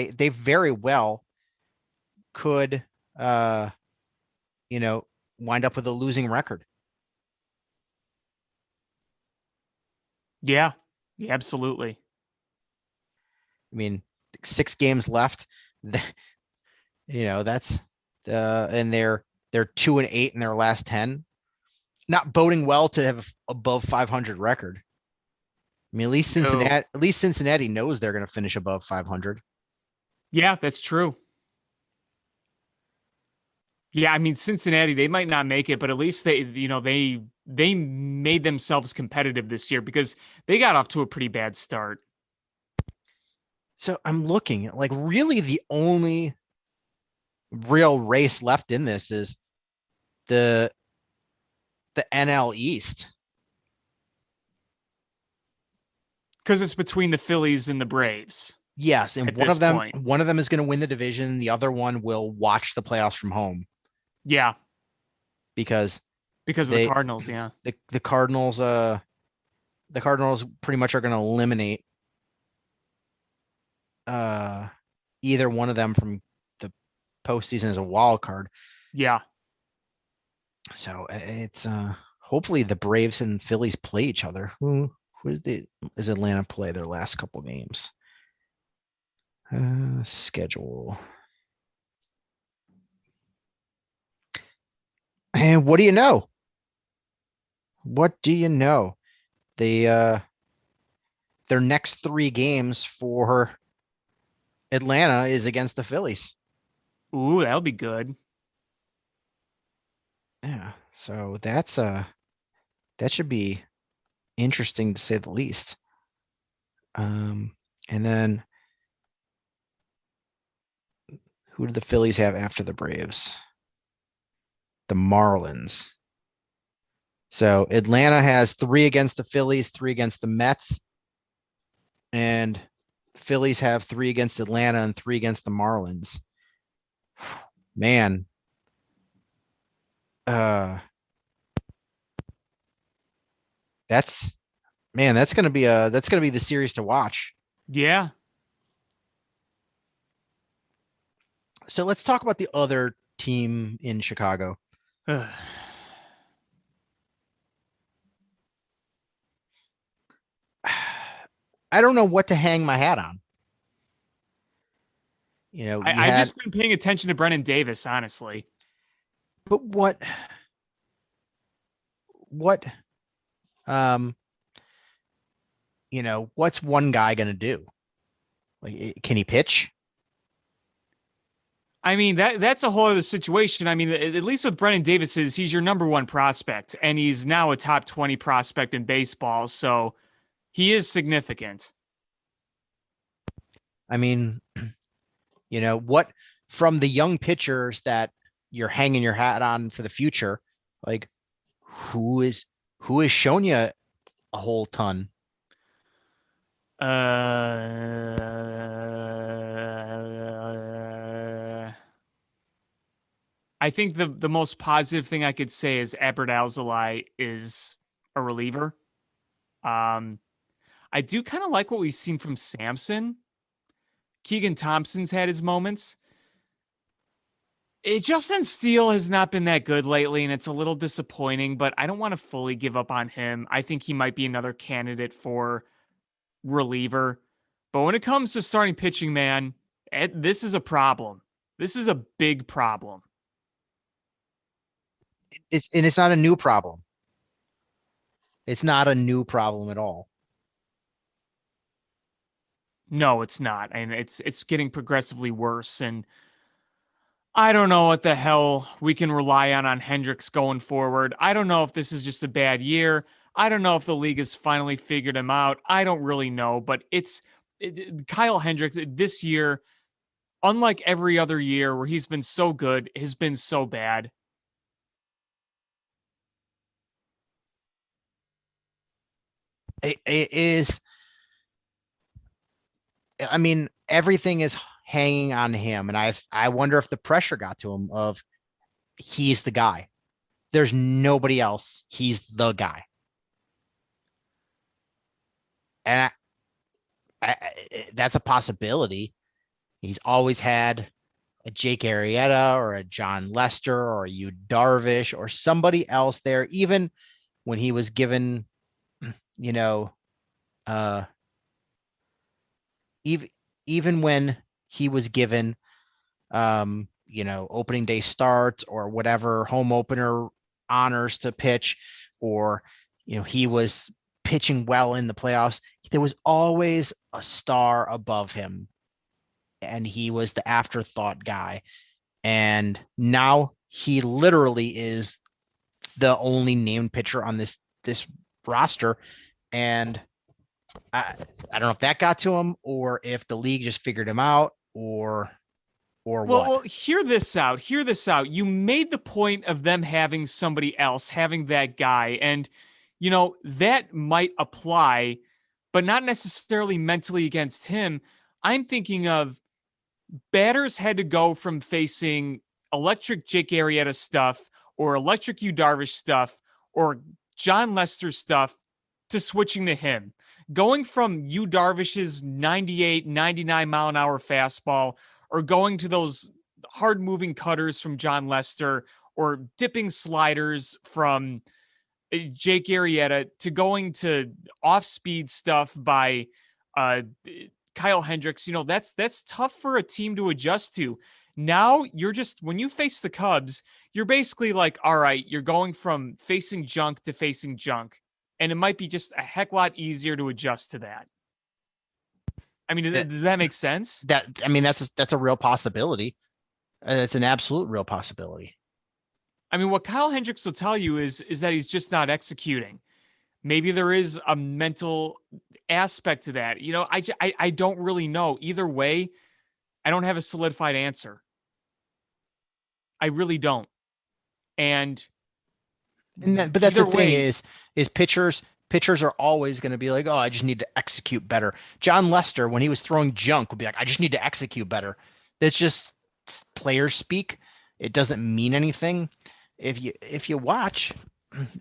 very well could, wind up with a losing record. Yeah, absolutely. I mean, 6 games left. That's and they're 2-8 in their last 10. Not boding well to have above 500 record. I mean, at least Cincinnati knows they're going to finish above 500. Yeah, that's true. Yeah, I mean, Cincinnati, they might not make it, but at least they made themselves competitive this year because they got off to a pretty bad start. So I'm looking at really the only real race left in this is the NL East. Because it's between the Phillies and the Braves. Yes, and one of them is going to win the division. The other one will watch the playoffs from home. Yeah, because of the Cardinals. Yeah, the Cardinals. The Cardinals pretty much are going to eliminate either one of them from the postseason as a wild card. Yeah. So it's hopefully the Braves and Phillies play each other. Who does Atlanta play their last couple games? Schedule. And what do you know? Their next 3 games for Atlanta is against the Phillies. Ooh, that'll be good. Yeah. So that should be interesting to say the least. And then who do the Phillies have after the Braves? The Marlins. So Atlanta has 3 against the Phillies, 3 against the Mets. And Phillies have 3 against Atlanta and 3 against the Marlins. Man. That's going to be the series to watch. Yeah. So let's talk about the other team in Chicago. I don't know what to hang my hat on. I've just been paying attention to Brennan Davis, honestly. But what's one guy going to do? Can he pitch? I mean, that's a whole other situation. I mean, at least with Brennan Davis, he's your number one prospect, and he's now a top 20 prospect in baseball. So he is significant. I mean, what from the young pitchers that you're hanging your hat on for the future, like who has shown you a whole ton? I think the most positive thing I could say is Albert Alzolay is a reliever. I do kind of like what we've seen from Samson. Keegan Thompson's had his moments. Justin Steele has not been that good lately, and it's a little disappointing, but I don't want to fully give up on him. I think he might be another candidate for reliever. But when it comes to starting pitching, man, this is a problem. This is a big problem. It's not a new problem. It's not a new problem at all. No, it's not. And it's getting progressively worse. And I don't know what the hell we can rely on Hendricks going forward. I don't know if this is just a bad year. I don't know if the league has finally figured him out. I don't really know, but Kyle Hendricks this year, unlike every other year where he's been so good, has been so bad. It is. I mean, everything is hanging on him, and I wonder if the pressure got to him of he's the guy. There's nobody else. He's the guy, and that's a possibility. He's always had a Jake Arrieta or a John Lester or a Yu Darvish or somebody else there, even when he was given, even when he was given, opening day starts or whatever, home opener honors to pitch, or, he was pitching well in the playoffs, there was always a star above him. And he was the afterthought guy. And now he literally is the only named pitcher on this roster. And I don't know if that got to him or if the league just figured him out or what. Well, hear this out. Hear this out. You made the point of them having somebody else, having that guy. And, that might apply, but not necessarily mentally against him. I'm thinking of batters had to go from facing electric Jake Arrieta stuff or electric Yu Darvish stuff or John Lester stuff to switching to him. Going from Yu Darvish's 98, 99 mile an hour fastball or going to those hard moving cutters from John Lester or dipping sliders from Jake Arrieta to going to off speed stuff by Kyle Hendricks, that's tough for a team to adjust to. Now when you face the Cubs, you're basically like, all right, you're going from facing junk to facing junk. And it might be just a heck lot easier to adjust to that. I mean, does that make sense? That's a real possibility. It's an absolute real possibility. I mean, what Kyle Hendricks will tell you is that he's just not executing. Maybe there is a mental aspect to that. I don't really know. Either way, I don't have a solidified answer. I really don't. But that's the thing is pitchers are always going to be like, oh, I just need to execute better. John Lester, when he was throwing junk, would be like, I just need to execute better. That's just player speak. It doesn't mean anything. If you watch,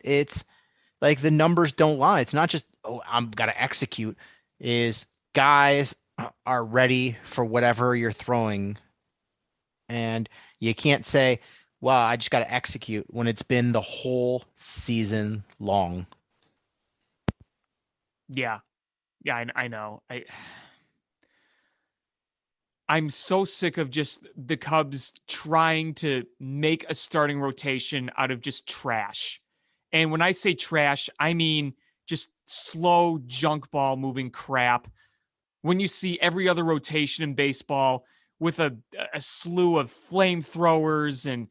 it's like the numbers don't lie. It's not just, oh, I'm got to execute. Is guys are ready for whatever you're throwing. And you can't say, well, I just got to execute when it's been the whole season long. Yeah. Yeah, I know. I'm so sick of just the Cubs trying to make a starting rotation out of just trash. And when I say trash, I mean just slow junk ball moving crap. When you see every other rotation in baseball with a slew of flamethrowers and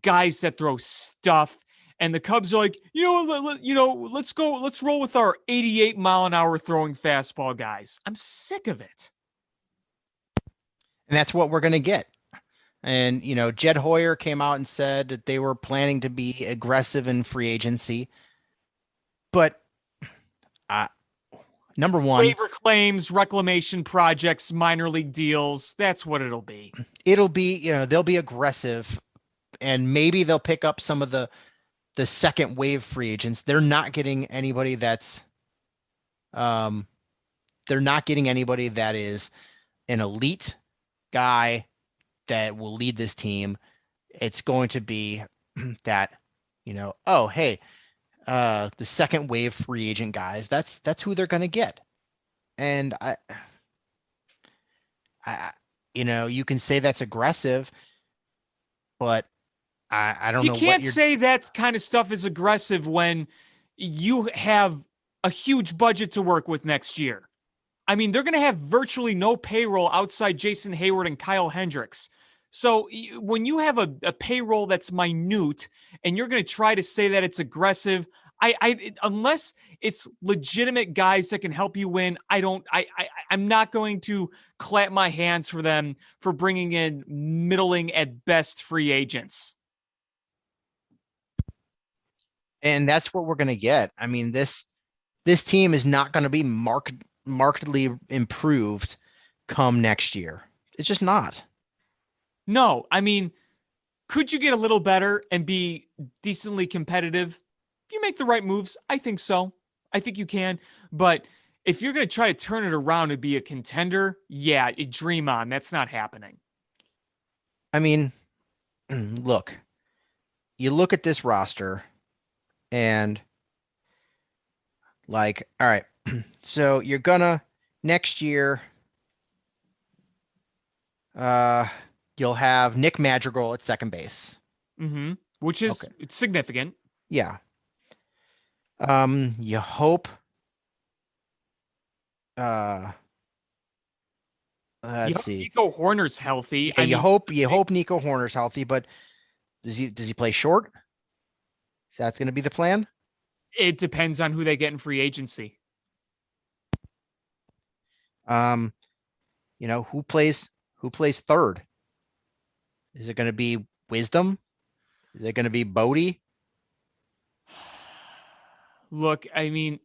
guys that throw stuff. And the Cubs are like, let's roll with our 88 mile an hour throwing fastball guys. I'm sick of it. And that's what we're going to get. And, Jed Hoyer came out and said that they were planning to be aggressive in free agency. But number one, waiver claims, reclamation projects, minor league deals. That's what it'll be. It'll be, they'll be aggressive, and maybe they'll pick up some of the second wave free agents. They're not getting anybody that is an elite guy that will lead this team. It's going to be that, the second wave free agent guys, that's who they're going to get. And you can say that's aggressive, but I don't know. You can't say that kind of stuff is aggressive when you have a huge budget to work with next year. I mean, they're going to have virtually no payroll outside Jason Hayward and Kyle Hendricks. So when you have a payroll that's minute and you're going to try to say that it's aggressive, unless it's legitimate guys that can help you win, I'm not going to clap my hands for them for bringing in middling at best free agents. And that's what we're going to get. I mean, this team is not going to be markedly improved come next year. It's just not. No, I mean, could you get a little better and be decently competitive? If you make the right moves, I think so. I think you can. But if you're going to try to turn it around and be a contender, yeah, dream on. That's not happening. I mean, look, you look at this roster and all right, so you're gonna next year, you'll have Nick Madrigal at second base. Mm-hmm. Which is It's significant. Yeah. You hope. Let's see. Nico Horner's healthy. Yeah, you hope Nico Horner's healthy, but does he play short? Is that going to be the plan? It depends on who they get in free agency. Who plays third? Is it going to be Wisdom? Is it going to be Bodie? Look, I mean,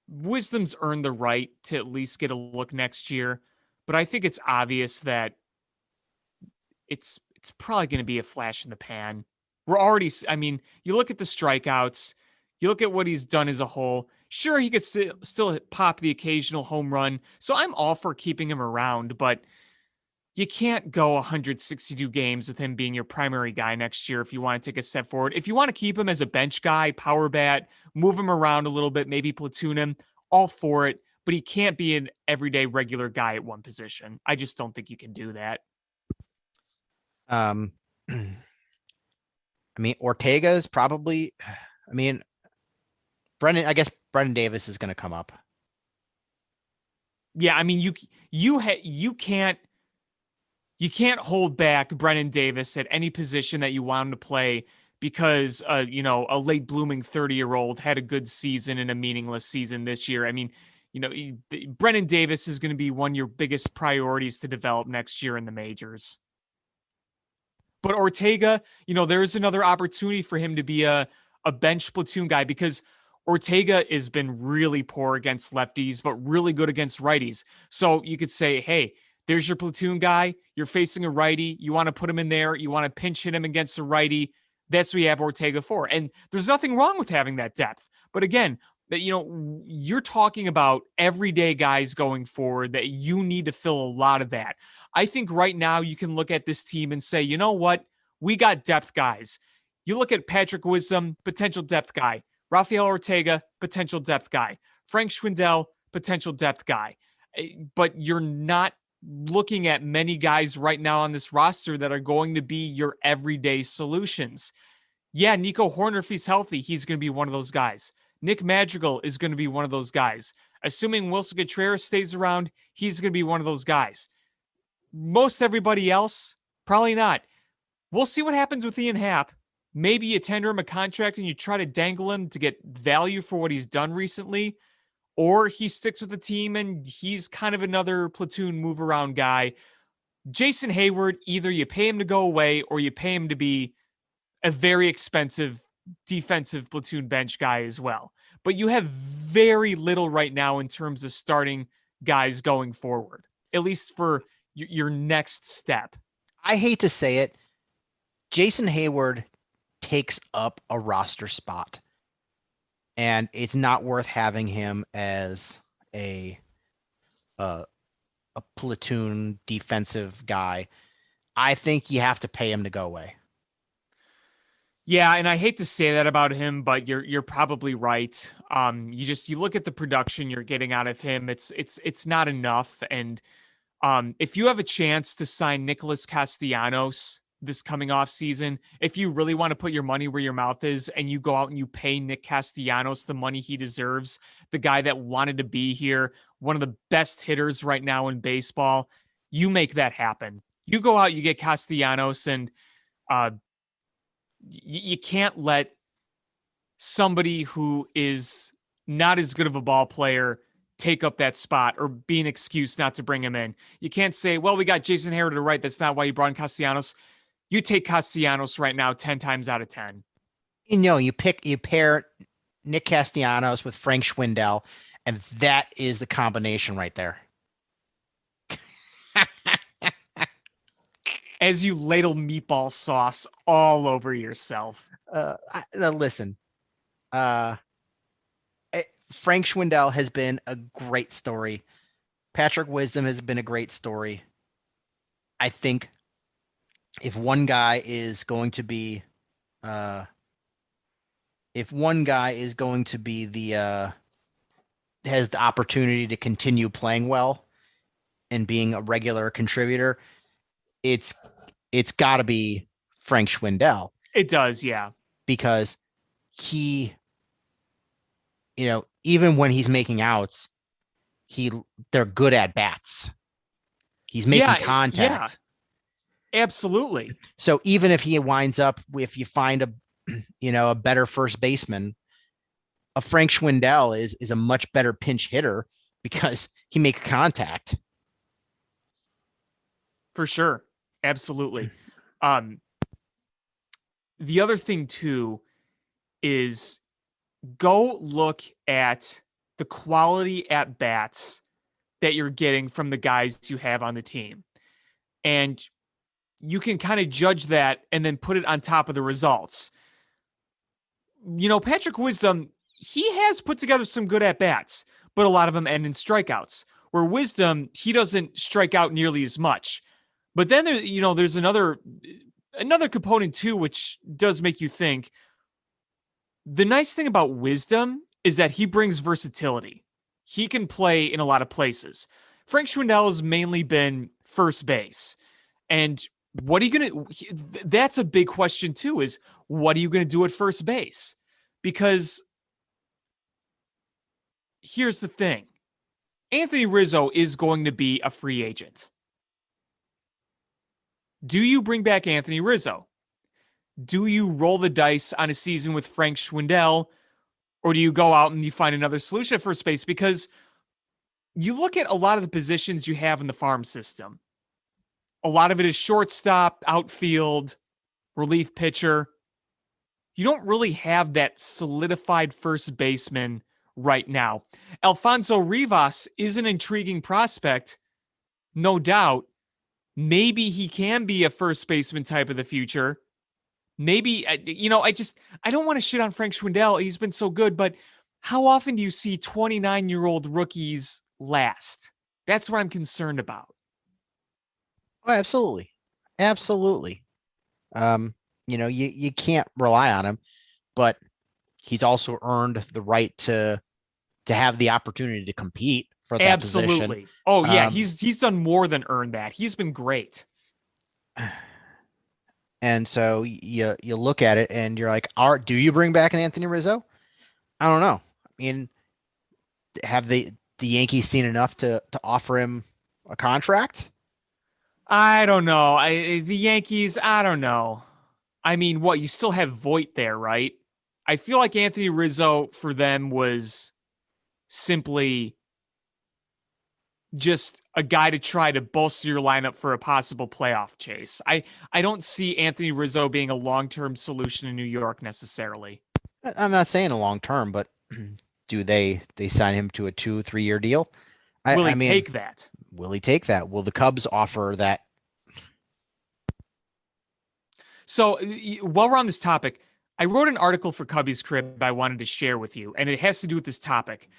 Wisdom's earned the right to at least get a look next year, but I think it's obvious that it's probably going to be a flash in the pan. We're already, I mean, you look at the strikeouts, you look at what he's done as a whole. Sure, he could still pop the occasional home run, so I'm all for keeping him around, but you can't go 162 games with him being your primary guy next year if you want to take a step forward. If you want to keep him as a bench guy, power bat, move him around a little bit, maybe platoon him, all for it, but he can't be an everyday regular guy at one position. I just don't think you can do that. I mean, Ortega is probably, Brendan Davis is going to come up. Yeah, I mean, you can't hold back Brennan Davis at any position that you want him to play because a late blooming 30-year-old had a good season and a meaningless season this year. I mean, Brennan Davis is going to be one of your biggest priorities to develop next year in the majors. But Ortega, there is another opportunity for him to be a bench platoon guy because Ortega has been really poor against lefties, but really good against righties. So you could say, hey, there's your platoon guy. You're facing a righty. You want to put him in there. You want to pinch hit him against a righty. That's what you have Ortega for. And there's nothing wrong with having that depth. But again, you're talking about everyday guys going forward that you need to fill a lot of that. I think right now you can look at this team and say, you know what? We got depth guys. You look at Patrick Wisdom, potential depth guy. Rafael Ortega, potential depth guy. Frank Schwindel, potential depth guy. But you're not looking at many guys right now on this roster that are going to be your everyday solutions. Yeah, Nico Horner, if he's healthy, he's going to be one of those guys. Nick Madrigal is going to be one of those guys. Assuming Wilson Contreras stays around, he's going to be one of those guys. most everybody else, probably not. We'll see what happens with Ian Happ. Maybe you tender him a contract and you try to dangle him to get value for what he's done recently, or he sticks with the team and he's kind of another platoon move around guy. Jason Hayward, either you pay him to go away or you pay him to be a very expensive defensive platoon bench guy as well. But you have very little right now in terms of starting guys going forward, at least for your next step. I hate to say it, Jason Hayward takes up a roster spot, and it's not worth having him as a platoon defensive guy. I think you have to pay him to go away. Yeah, and I hate to say that about him, but you're probably right. You look at the production you're getting out of him. It's not enough. And if you have a chance to sign Nicholas Castellanos this coming off season, if you really want to put your money where your mouth is and you go out and you pay Nick Castellanos the money he deserves, the guy that wanted to be here, one of the best hitters right now in baseball, you make that happen. You go out, you get Castellanos, and you can't let somebody who is not as good of a ball player take up that spot or be an excuse not to bring him in. You can't say, well, we got Jason Hayward to right. That's not why you brought in Castellanos. You take Castellanos right now 10 times out of 10. You pair Nick Castellanos with Frank Schwindel, and that is the combination right there. As you ladle meatball sauce all over yourself. Listen, Frank Schwindel has been a great story. Patrick Wisdom has been a great story. I think if one guy is going to be has the opportunity to continue playing well and being a regular contributor, it's got to be Frank Schwindel. It does, yeah. Because he, even when he's making outs, they're good at bats. He's making contact. Yeah, absolutely. So even if he winds up, if you find a better first baseman, a Frank Schwindel is a much better pinch hitter because he makes contact. For sure. Absolutely. The other thing too is go look at the quality at bats that you're getting from the guys you have on the team. And you can kind of judge that and then put it on top of the results. Patrick Wisdom, he has put together some good at bats, but a lot of them end in strikeouts. Where Wisdom, he doesn't strike out nearly as much. But then there's another component too, which does make you think. The nice thing about Wisdom is that he brings versatility. He can play in a lot of places. Frank Schwindel has mainly been first base. And what are you going to, that's a big question too, is what are you going to do at first base? Because here's the thing. Anthony Rizzo is going to be a free agent. Do you bring back Anthony Rizzo? Do you roll the dice on a season with Frank Schwindel, or do you go out and you find another solution at first base? Because you look at a lot of the positions you have in the farm system. A lot of it is shortstop, outfield, relief pitcher. You don't really have that solidified first baseman right now. Alfonso Rivas is an intriguing prospect, no doubt. Maybe he can be a first baseman type of the future. Maybe, I don't want to shit on Frank Schwindel. He's been so good, but how often do you see 29-year-old rookies last? That's what I'm concerned about. Oh, absolutely. Absolutely. You can't rely on him, but he's also earned the right to have the opportunity to compete for that Absolutely. position. Oh yeah, he's done more than earned that. He's been great. And so you look at it and you're like, do you bring back an Anthony Rizzo? I don't know. I mean, have the Yankees seen enough to offer him a contract? I don't know. The Yankees, I don't know. I mean, what, you still have Voit there, right? I feel like Anthony Rizzo for them was simply just a guy to try to bolster your lineup for a possible playoff chase. I don't see Anthony Rizzo being a long-term solution in New York necessarily. I'm not saying a long term, but do they sign him to a 2-3 year deal? Will I he mean, take that? will he take that? Will the Cubs offer that? So while we're on this topic, I wrote an article for Cubby's Crib I wanted to share with you, and it has to do with this topic.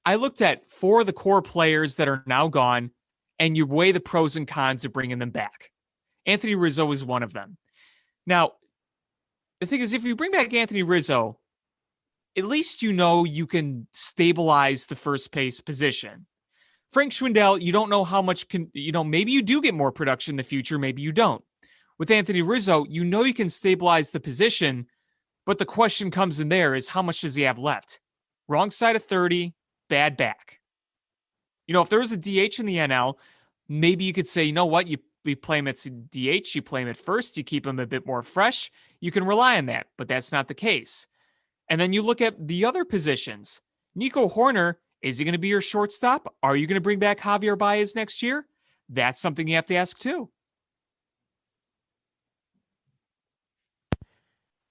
I looked at 4 of the core players that are now gone, and you weigh the pros and cons of bringing them back. Anthony Rizzo is one of them. Now, the thing is, if you bring back Anthony Rizzo, at least you know you can stabilize the first base position. Frank Schwindel, you don't know how much maybe you do get more production in the future, maybe you don't. With Anthony Rizzo, you know you can stabilize the position, but the question comes in there is how much does he have left? Wrong side of 30, bad back. If there was a DH in the NL, maybe you could say, you know what, you play him at DH, you play him at first, you keep him a bit more fresh, you can rely on that, but that's not the case. And then you look at the other positions. Nico Horner, is he going to be your shortstop? Are you going to bring back Javier Baez next year? That's something you have to ask too.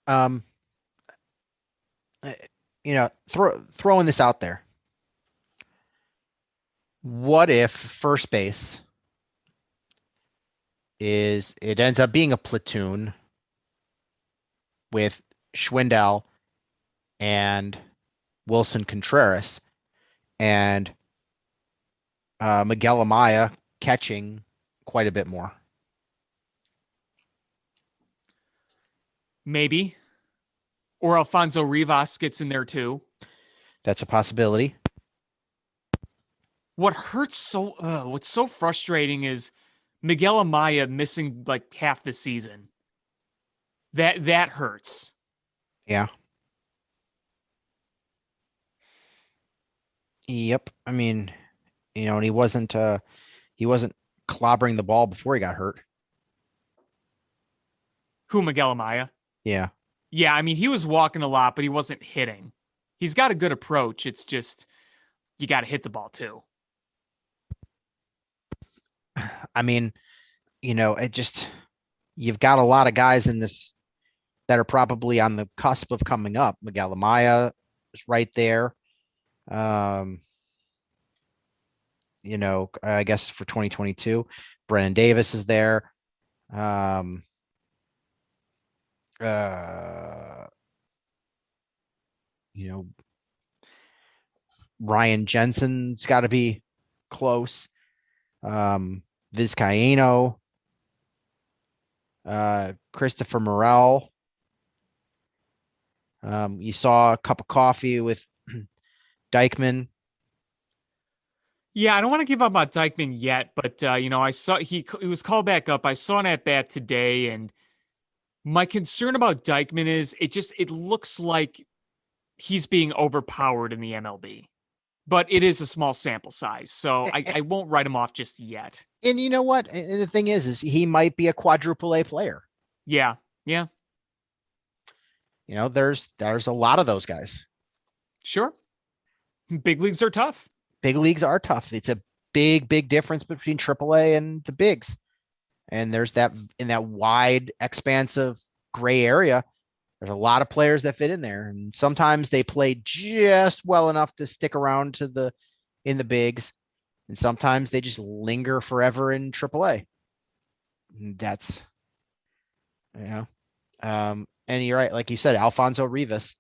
Um, throwing this out there. What if first base it ends up being a platoon with Schwindel and Wilson Contreras and Miguel Amaya catching quite a bit more? Maybe. Or Alfonso Rivas gets in there too. That's a possibility. What's so frustrating is Miguel Amaya missing like half the season. That hurts. Yeah. Yep. I mean, and he wasn't clobbering the ball before he got hurt. Who, Miguel Amaya? Yeah. Yeah, I mean, he was walking a lot, but he wasn't hitting. He's got a good approach. It's just you got to hit the ball too. I mean, you've got a lot of guys in this that are probably on the cusp of coming up. Miguel Amaya is right there. I guess for 2022, Brennan Davis is there. Ryan Jensen's got to be close. Vizcaíno, Christopher Morel. You saw a cup of coffee with Dykman. Yeah, I don't want to give up on Dykman yet, but I saw he was called back up. I saw an at bat today, and my concern about Dykman is it looks like he's being overpowered in the MLB. But it is a small sample size, so I won't write him off just yet. And you know what? And the thing is he might be a quadruple A player. Yeah. There's a lot of those guys. Sure. Big leagues are tough. Big leagues are tough. It's a big difference between AAA and the bigs. And there's that in that wide, expansive gray area. There's a lot of players that fit in there, and sometimes they play just well enough to stick around in the bigs, and sometimes they just linger forever in AAA. That's, and you're right, like you said, Alfonso Rivas.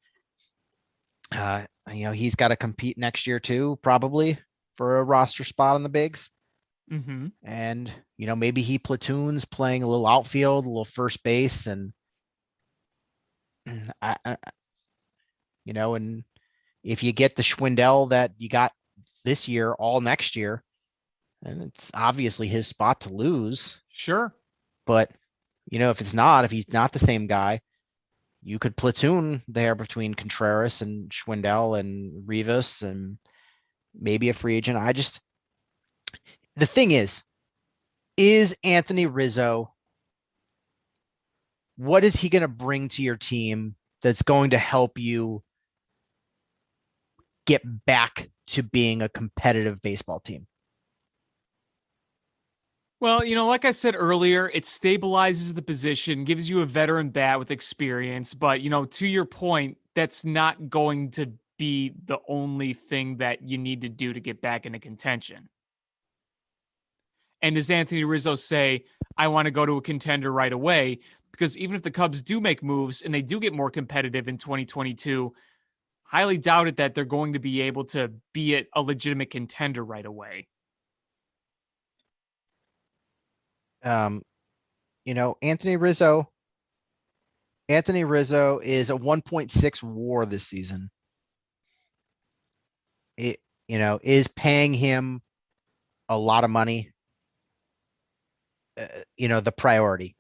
He's got to compete next year too, probably for a roster spot on the bigs. Mm-hmm. And maybe he platoons playing a little outfield, a little first base, and. And if you get the Schwindel that you got this year, all next year, and it's obviously his spot to lose. Sure. But, if he's not the same guy, you could platoon there between Contreras and Schwindel and Rivas and maybe a free agent. The thing is, is Anthony Rizzo, what is he going to bring to your team that's going to help you get back to being a competitive baseball team? Well, like I said earlier, it stabilizes the position, gives you a veteran bat with experience. But, to your point, that's not going to be the only thing that you need to do to get back into contention. And does Anthony Rizzo say, I want to go to a contender right away? Because even if the Cubs do make moves and they do get more competitive in 2022, highly doubted that they're going to be able to be a legitimate contender right away. Anthony Rizzo is a 1.6 WAR this season. It, is paying him a lot of money, the priority.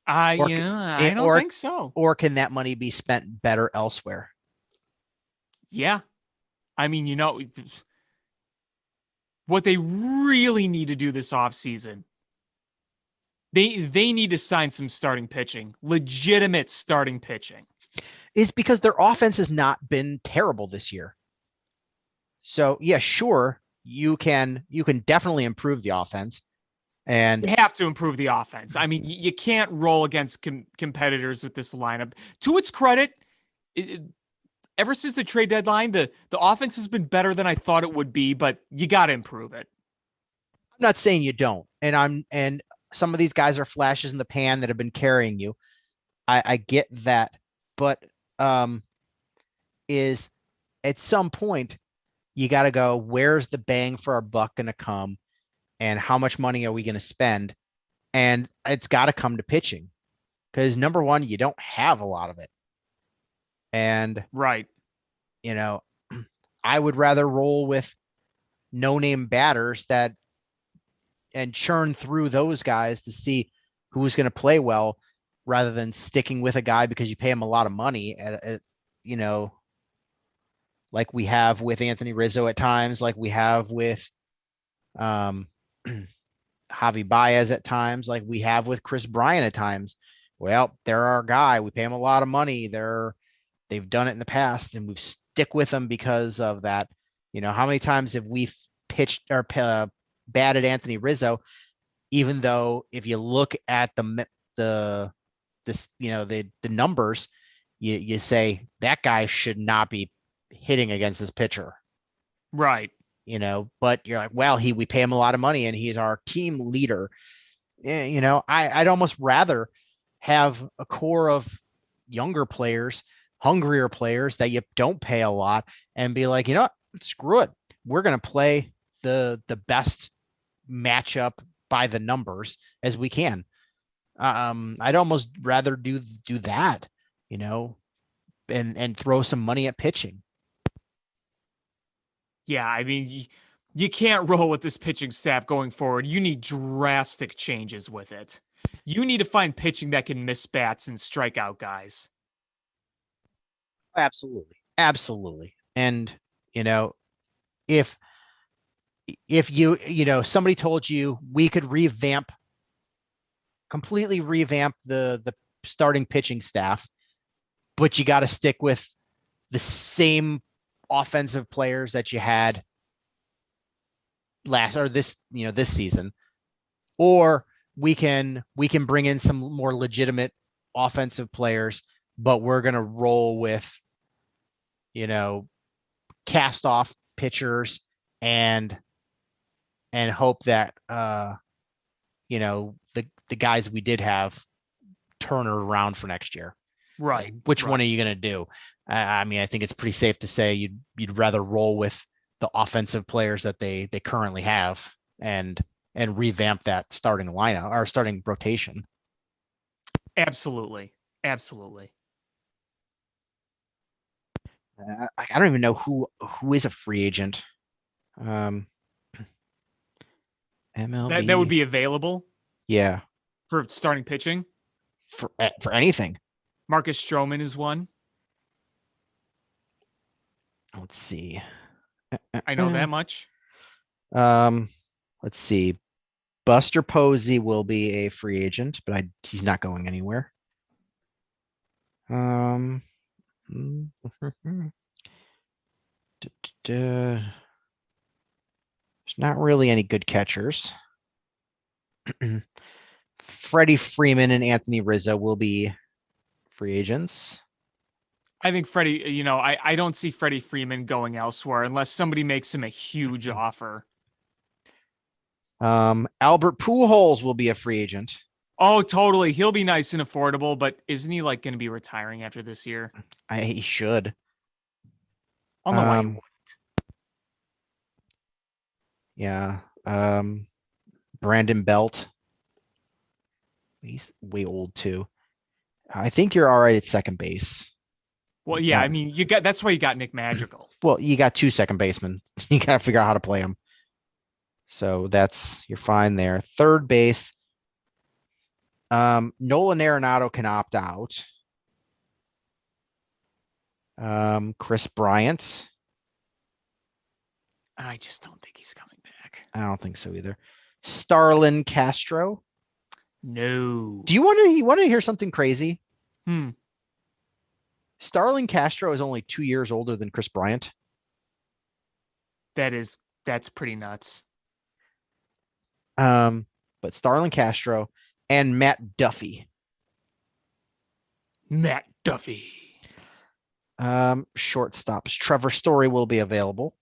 I don't think so. Or can that money be spent better elsewhere? Yeah. I mean, what they really need to do this offseason, they need to sign some starting pitching, legitimate starting pitching. Is because their offense has not been terrible this year. So, yeah, sure, you can definitely improve the offense. And you have to improve the offense. I mean, you can't roll against competitors with this lineup. To its credit, ever since the trade deadline, the offense has been better than I thought it would be, but you got to improve it. I'm not saying you don't. And some of these guys are flashes in the pan that have been carrying you. I get that. But is at some point, you got to go, where's the bang for our buck going to come? And how much money are we going to spend? And it's got to come to pitching because number one, you don't have a lot of it. And right, I would rather roll with no-name batters and churn through those guys to see who's going to play well rather than sticking with a guy because you pay him a lot of money at like we have with Anthony Rizzo at times, like we have with Javi Baez at times, like we have with Chris Bryant at times. Well, they're our guy. We pay him a lot of money. They've done it in the past, and we stick with them because of that. How many times have we pitched or batted Anthony Rizzo? Even though if you look at the numbers, you say that guy should not be hitting against this pitcher, right? But you're like, well, we pay him a lot of money and he's our team leader. I'd almost rather have a core of younger players, hungrier players that you don't pay a lot and be like, screw it. We're going to play the best matchup by the numbers as we can. I'd almost rather do that, and throw some money at pitching. Yeah, I mean, you can't roll with this pitching staff going forward. You need drastic changes with it. You need to find pitching that can miss bats and strike out guys. Absolutely. And, if somebody told you we could completely revamp the starting pitching staff, but you got to stick with the same offensive players that you had this season, or we can bring in some more legitimate offensive players, but we're going to roll with, cast off pitchers and hope that, the guys we did have turn it around for next year. Right. Which one are you going to do? I mean, I think it's pretty safe to say you'd rather roll with the offensive players that they currently have and revamp that starting lineup or starting rotation. Absolutely. I don't even know who is a free agent. MLB. That would be available. Yeah. For starting pitching. For anything. Marcus Stroman is one. Let's see. I know that much. Let's see. Buster Posey will be a free agent, but he's not going anywhere. There's not really any good catchers. Freddie Freeman and Anthony Rizzo will be free agents. I think Freddie, I don't see Freddie Freeman going elsewhere unless somebody makes him a huge offer. Albert Pujols will be a free agent. Oh, totally. He'll be nice and affordable, but isn't he going to be retiring after this year? He should. I don't know why he wouldn't. Yeah. Brandon Belt. He's way old too. I think you're all right at second base. Well, yeah, I mean, that's why you got Nick Magical. Well, you got 2 second basemen. You got to figure out how to play them. So you're fine there. Third base. Nolan Arenado can opt out. Chris Bryant. I just don't think he's coming back. I don't think so either. Starlin Castro. No. Do you want to hear something crazy? Starlin Castro is only 2 years older than Chris Bryant. That's pretty nuts. But Starlin Castro and Matt Duffy. Shortstops. Trevor Story will be available.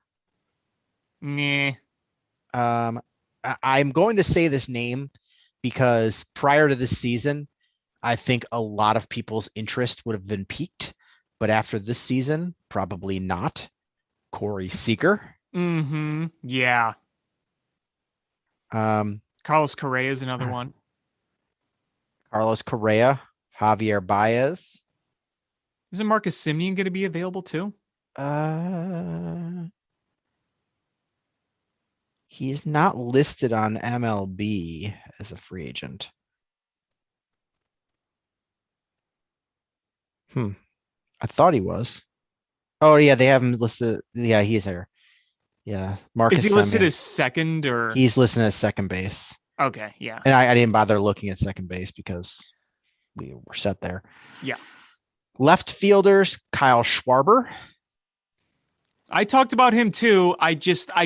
Nah. I'm going to say this name because prior to this season, I think a lot of people's interest would have been piqued, but after this season, probably not. Corey Seager. Yeah. Carlos Correa is another one. Carlos Correa, Javier Baez. Isn't Marcus Semien going to be available too? He's not listed on MLB as a free agent. I thought he was. Oh yeah, they have him listed. Yeah, he's there. Yeah, Marcus. Is he listed Semien. as second or? He's listed as second base. Okay, yeah. And I didn't bother looking at second base because we were set there. Yeah. Left fielders, Kyle Schwarber. I talked about him too. I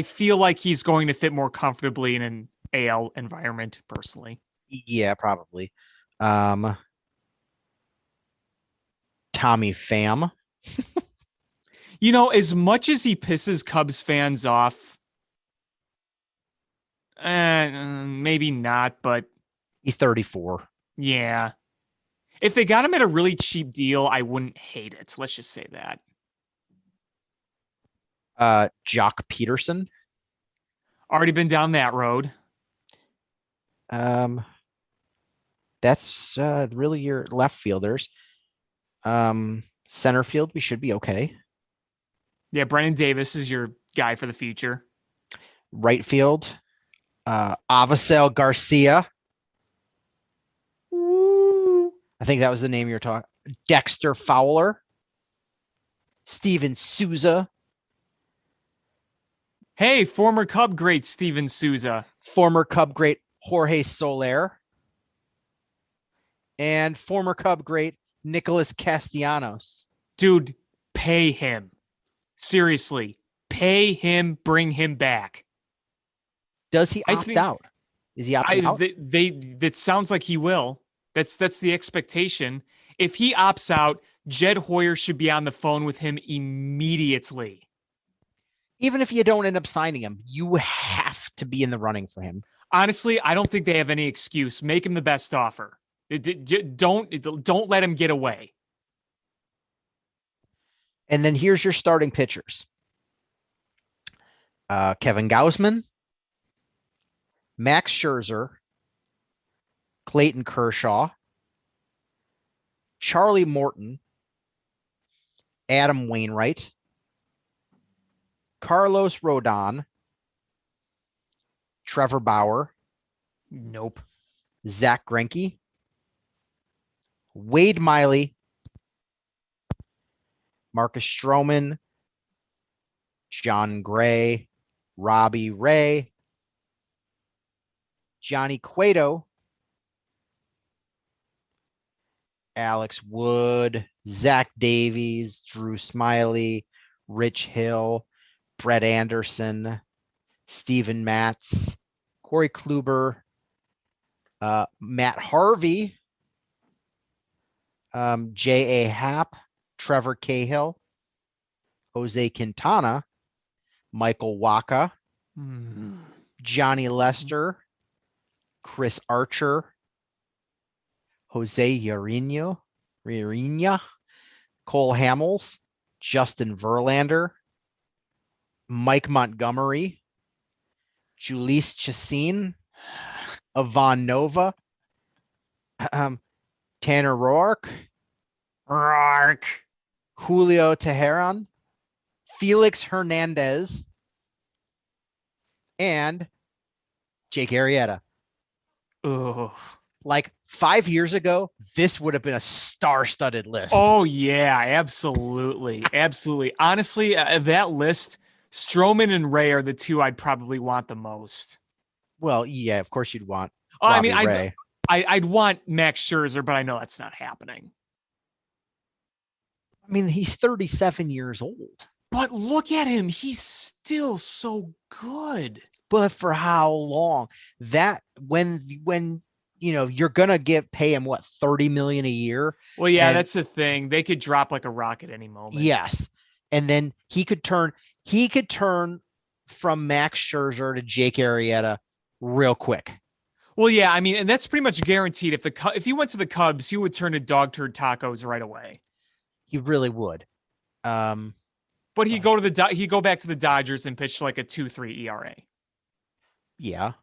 feel like he's going to fit more comfortably in an AL environment personally. Yeah, probably. Tommy Pham. As much as he pisses Cubs fans off, maybe not, but he's 34. Yeah. If they got him at a really cheap deal, I wouldn't hate it. Let's just say that. Jock Peterson. Already been down that road. That's really your left fielders. Center field, we should be okay. Yeah, Brennan Davis is your guy for the future. Right field, Avasel Garcia. Woo. I think that was the name you were talking. Dexter Fowler. Steven Souza. Hey, former Cub great Steven Souza. Former Cub great Jorge Soler. And former Cub great Nicholas Castellanos. Dude, pay him. Seriously, pay him, bring him back. Does he opt out? Is he opting out? That sounds like he will. That's the expectation. If he opts out, Jed Hoyer should be on the phone with him immediately. Even if you don't end up signing him, you have to be in the running for him. Honestly, I don't think they have any excuse. Make him the best offer. Don't let him get away. And then here's your starting pitchers. Kevin Gausman, Max Scherzer, Clayton Kershaw, Charlie Morton, Adam Wainwright, Carlos Rodon, Trevor Bauer. Nope. Zach Greinke, Wade Miley, Marcus Stroman, John Gray, Robbie Ray, Johnny Cueto, Alex Wood, Zach Davies, Drew Smiley, Rich Hill, Brett Anderson, Steven Matz, Corey Kluber, Matt Harvey, J.A. Happ, Trevor Cahill, Jose Quintana, Michael Waka, Johnny Lester, Chris Archer, Jose Uriña, Cole Hamels, Justin Verlander, Mike Montgomery, Julice Chassin, Ivan Nova, Tanner Roark, Julio Teheran, Felix Hernandez, and Jake Arrieta. Ugh. Like 5 years ago, this would have been a star-studded list. Oh yeah, absolutely, absolutely. Honestly, that list, Stroman and Ray are the two I'd probably want the most. Well, yeah, of course you'd want. Oh, I Robbie mean, Ray. I'd want Max Scherzer, but I know that's not happening. I mean, he's 37 years old. But look at him; he's still so good. But for how long? That when you're gonna pay him what, $30 million a year? Well, yeah, And- that's the thing. They could drop like a rock at any moment. Yes, and then he could turn from Max Scherzer to Jake Arrieta real quick. Well, yeah, I mean, and that's pretty much guaranteed. If he went to the Cubs, he would turn to dog turd tacos right away. He really would. But he'd go back to the Dodgers and pitch like a 2.3 ERA. Yeah.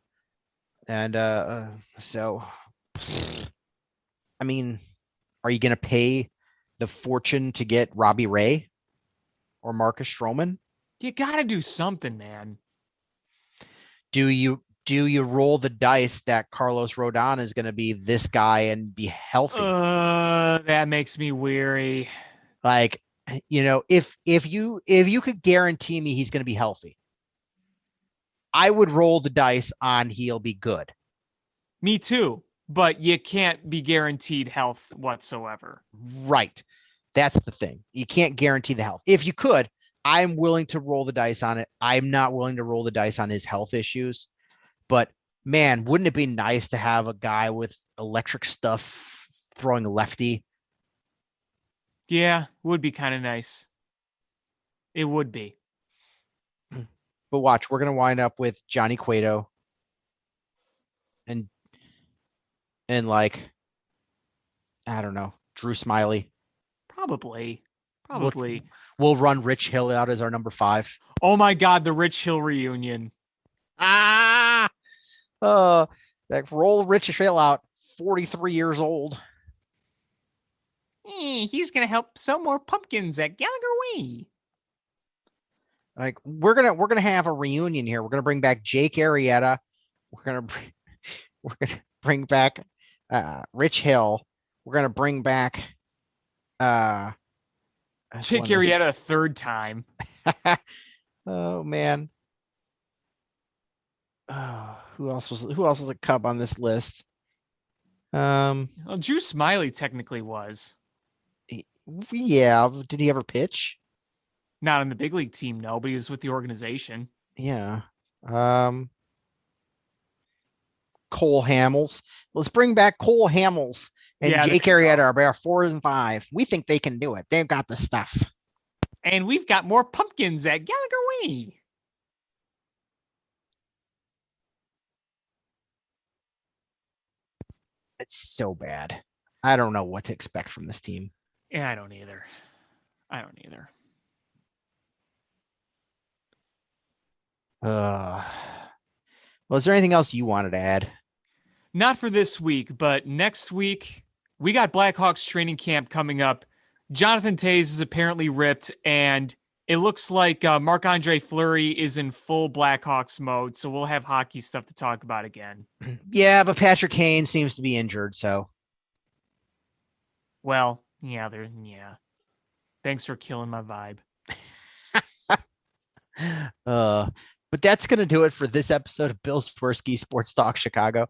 And so, I mean, are you going to pay the fortune to get Robbie Ray or Marcus Stroman? You got to do something, man. Do you roll the dice that Carlos Rodon is going to be this guy and be healthy? That makes me weary. Like, if you could guarantee me he's going to be healthy, I would roll the dice on he'll be good. Me too, but you can't be guaranteed health whatsoever. Right. That's the thing. You can't guarantee the health. If you could, I'm willing to roll the dice on it. I'm not willing to roll the dice on his health issues. But man, wouldn't it be nice to have a guy with electric stuff throwing lefty? Yeah, would be kind of nice. It would be. But watch, we're going to wind up with Johnny Cueto and like, I don't know, Drew Smiley. Probably. We'll run Rich Hill out as our number 5. Oh my God, the Rich Hill reunion. Roll Rich Hill out, 43 years old. He's gonna help sell more pumpkins at Gallagher Way. Like, we're gonna have a reunion here. We're gonna bring back Jake Arrieta. We're gonna bring back Rich Hill. We're gonna bring back Jake Arrieta a third time. Oh man. Who else was a Cub on this list? Well, Drew Smiley technically was. Yeah. Did he ever pitch? Not on the big league team, no, but he was with the organization. Yeah. Cole Hamels. Let's bring back Cole Hamels and Jake Arrieta are our 4 and 5. We think they can do it. They've got the stuff. And we've got more pumpkins at Gallagher Way. It's so bad. I don't know what to expect from this team. Yeah, I don't either. Well, is there anything else you wanted to add? Not for this week, but next week we got Blackhawks training camp coming up. Jonathan Toews is apparently ripped, and it looks like Marc-Andre Fleury is in full Blackhawks mode, so we'll have hockey stuff to talk about again. Yeah, but Patrick Kane seems to be injured, so. Well, yeah. Thanks for killing my vibe. But that's going to do it for this episode of Bill Swerski Sports Talk Chicago.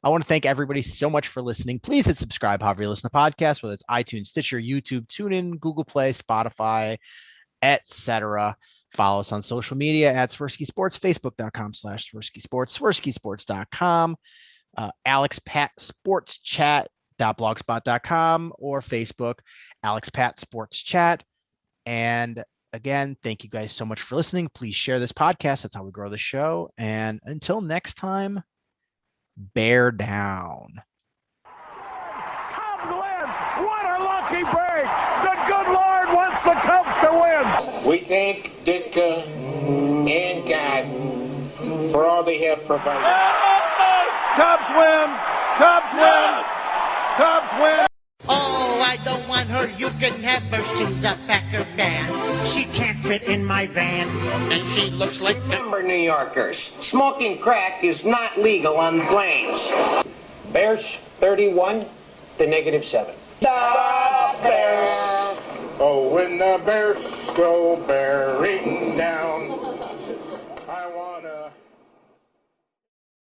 I want to thank everybody so much for listening. Please hit subscribe however you listen to podcasts, whether it's iTunes, Stitcher, YouTube, TuneIn, Google Play, Spotify, etc. Follow us on social media at Swerski Sports, Facebook.com/Swerski Sports, SwerskiSports.com, Alex Pat Sports Chat.blogspot.com, or Facebook, Alex Pat Sports Chat. And again, thank you guys so much for listening. Please share this podcast. That's how we grow the show. And until next time, bear down. Cubs win! What a lucky break! The good Lord wants the Cubs to win! We thank Ditka and God for all they have provided. Cubs win! Cubs win! Cubs win! Oh, I don't want her. You can have her. She's a Packer fan. She can't fit in my van. And she looks like Remember, New Yorkers, smoking crack is not legal on planes. Bears 31 to -7. The Bears! Oh, when the Bears go bearing down.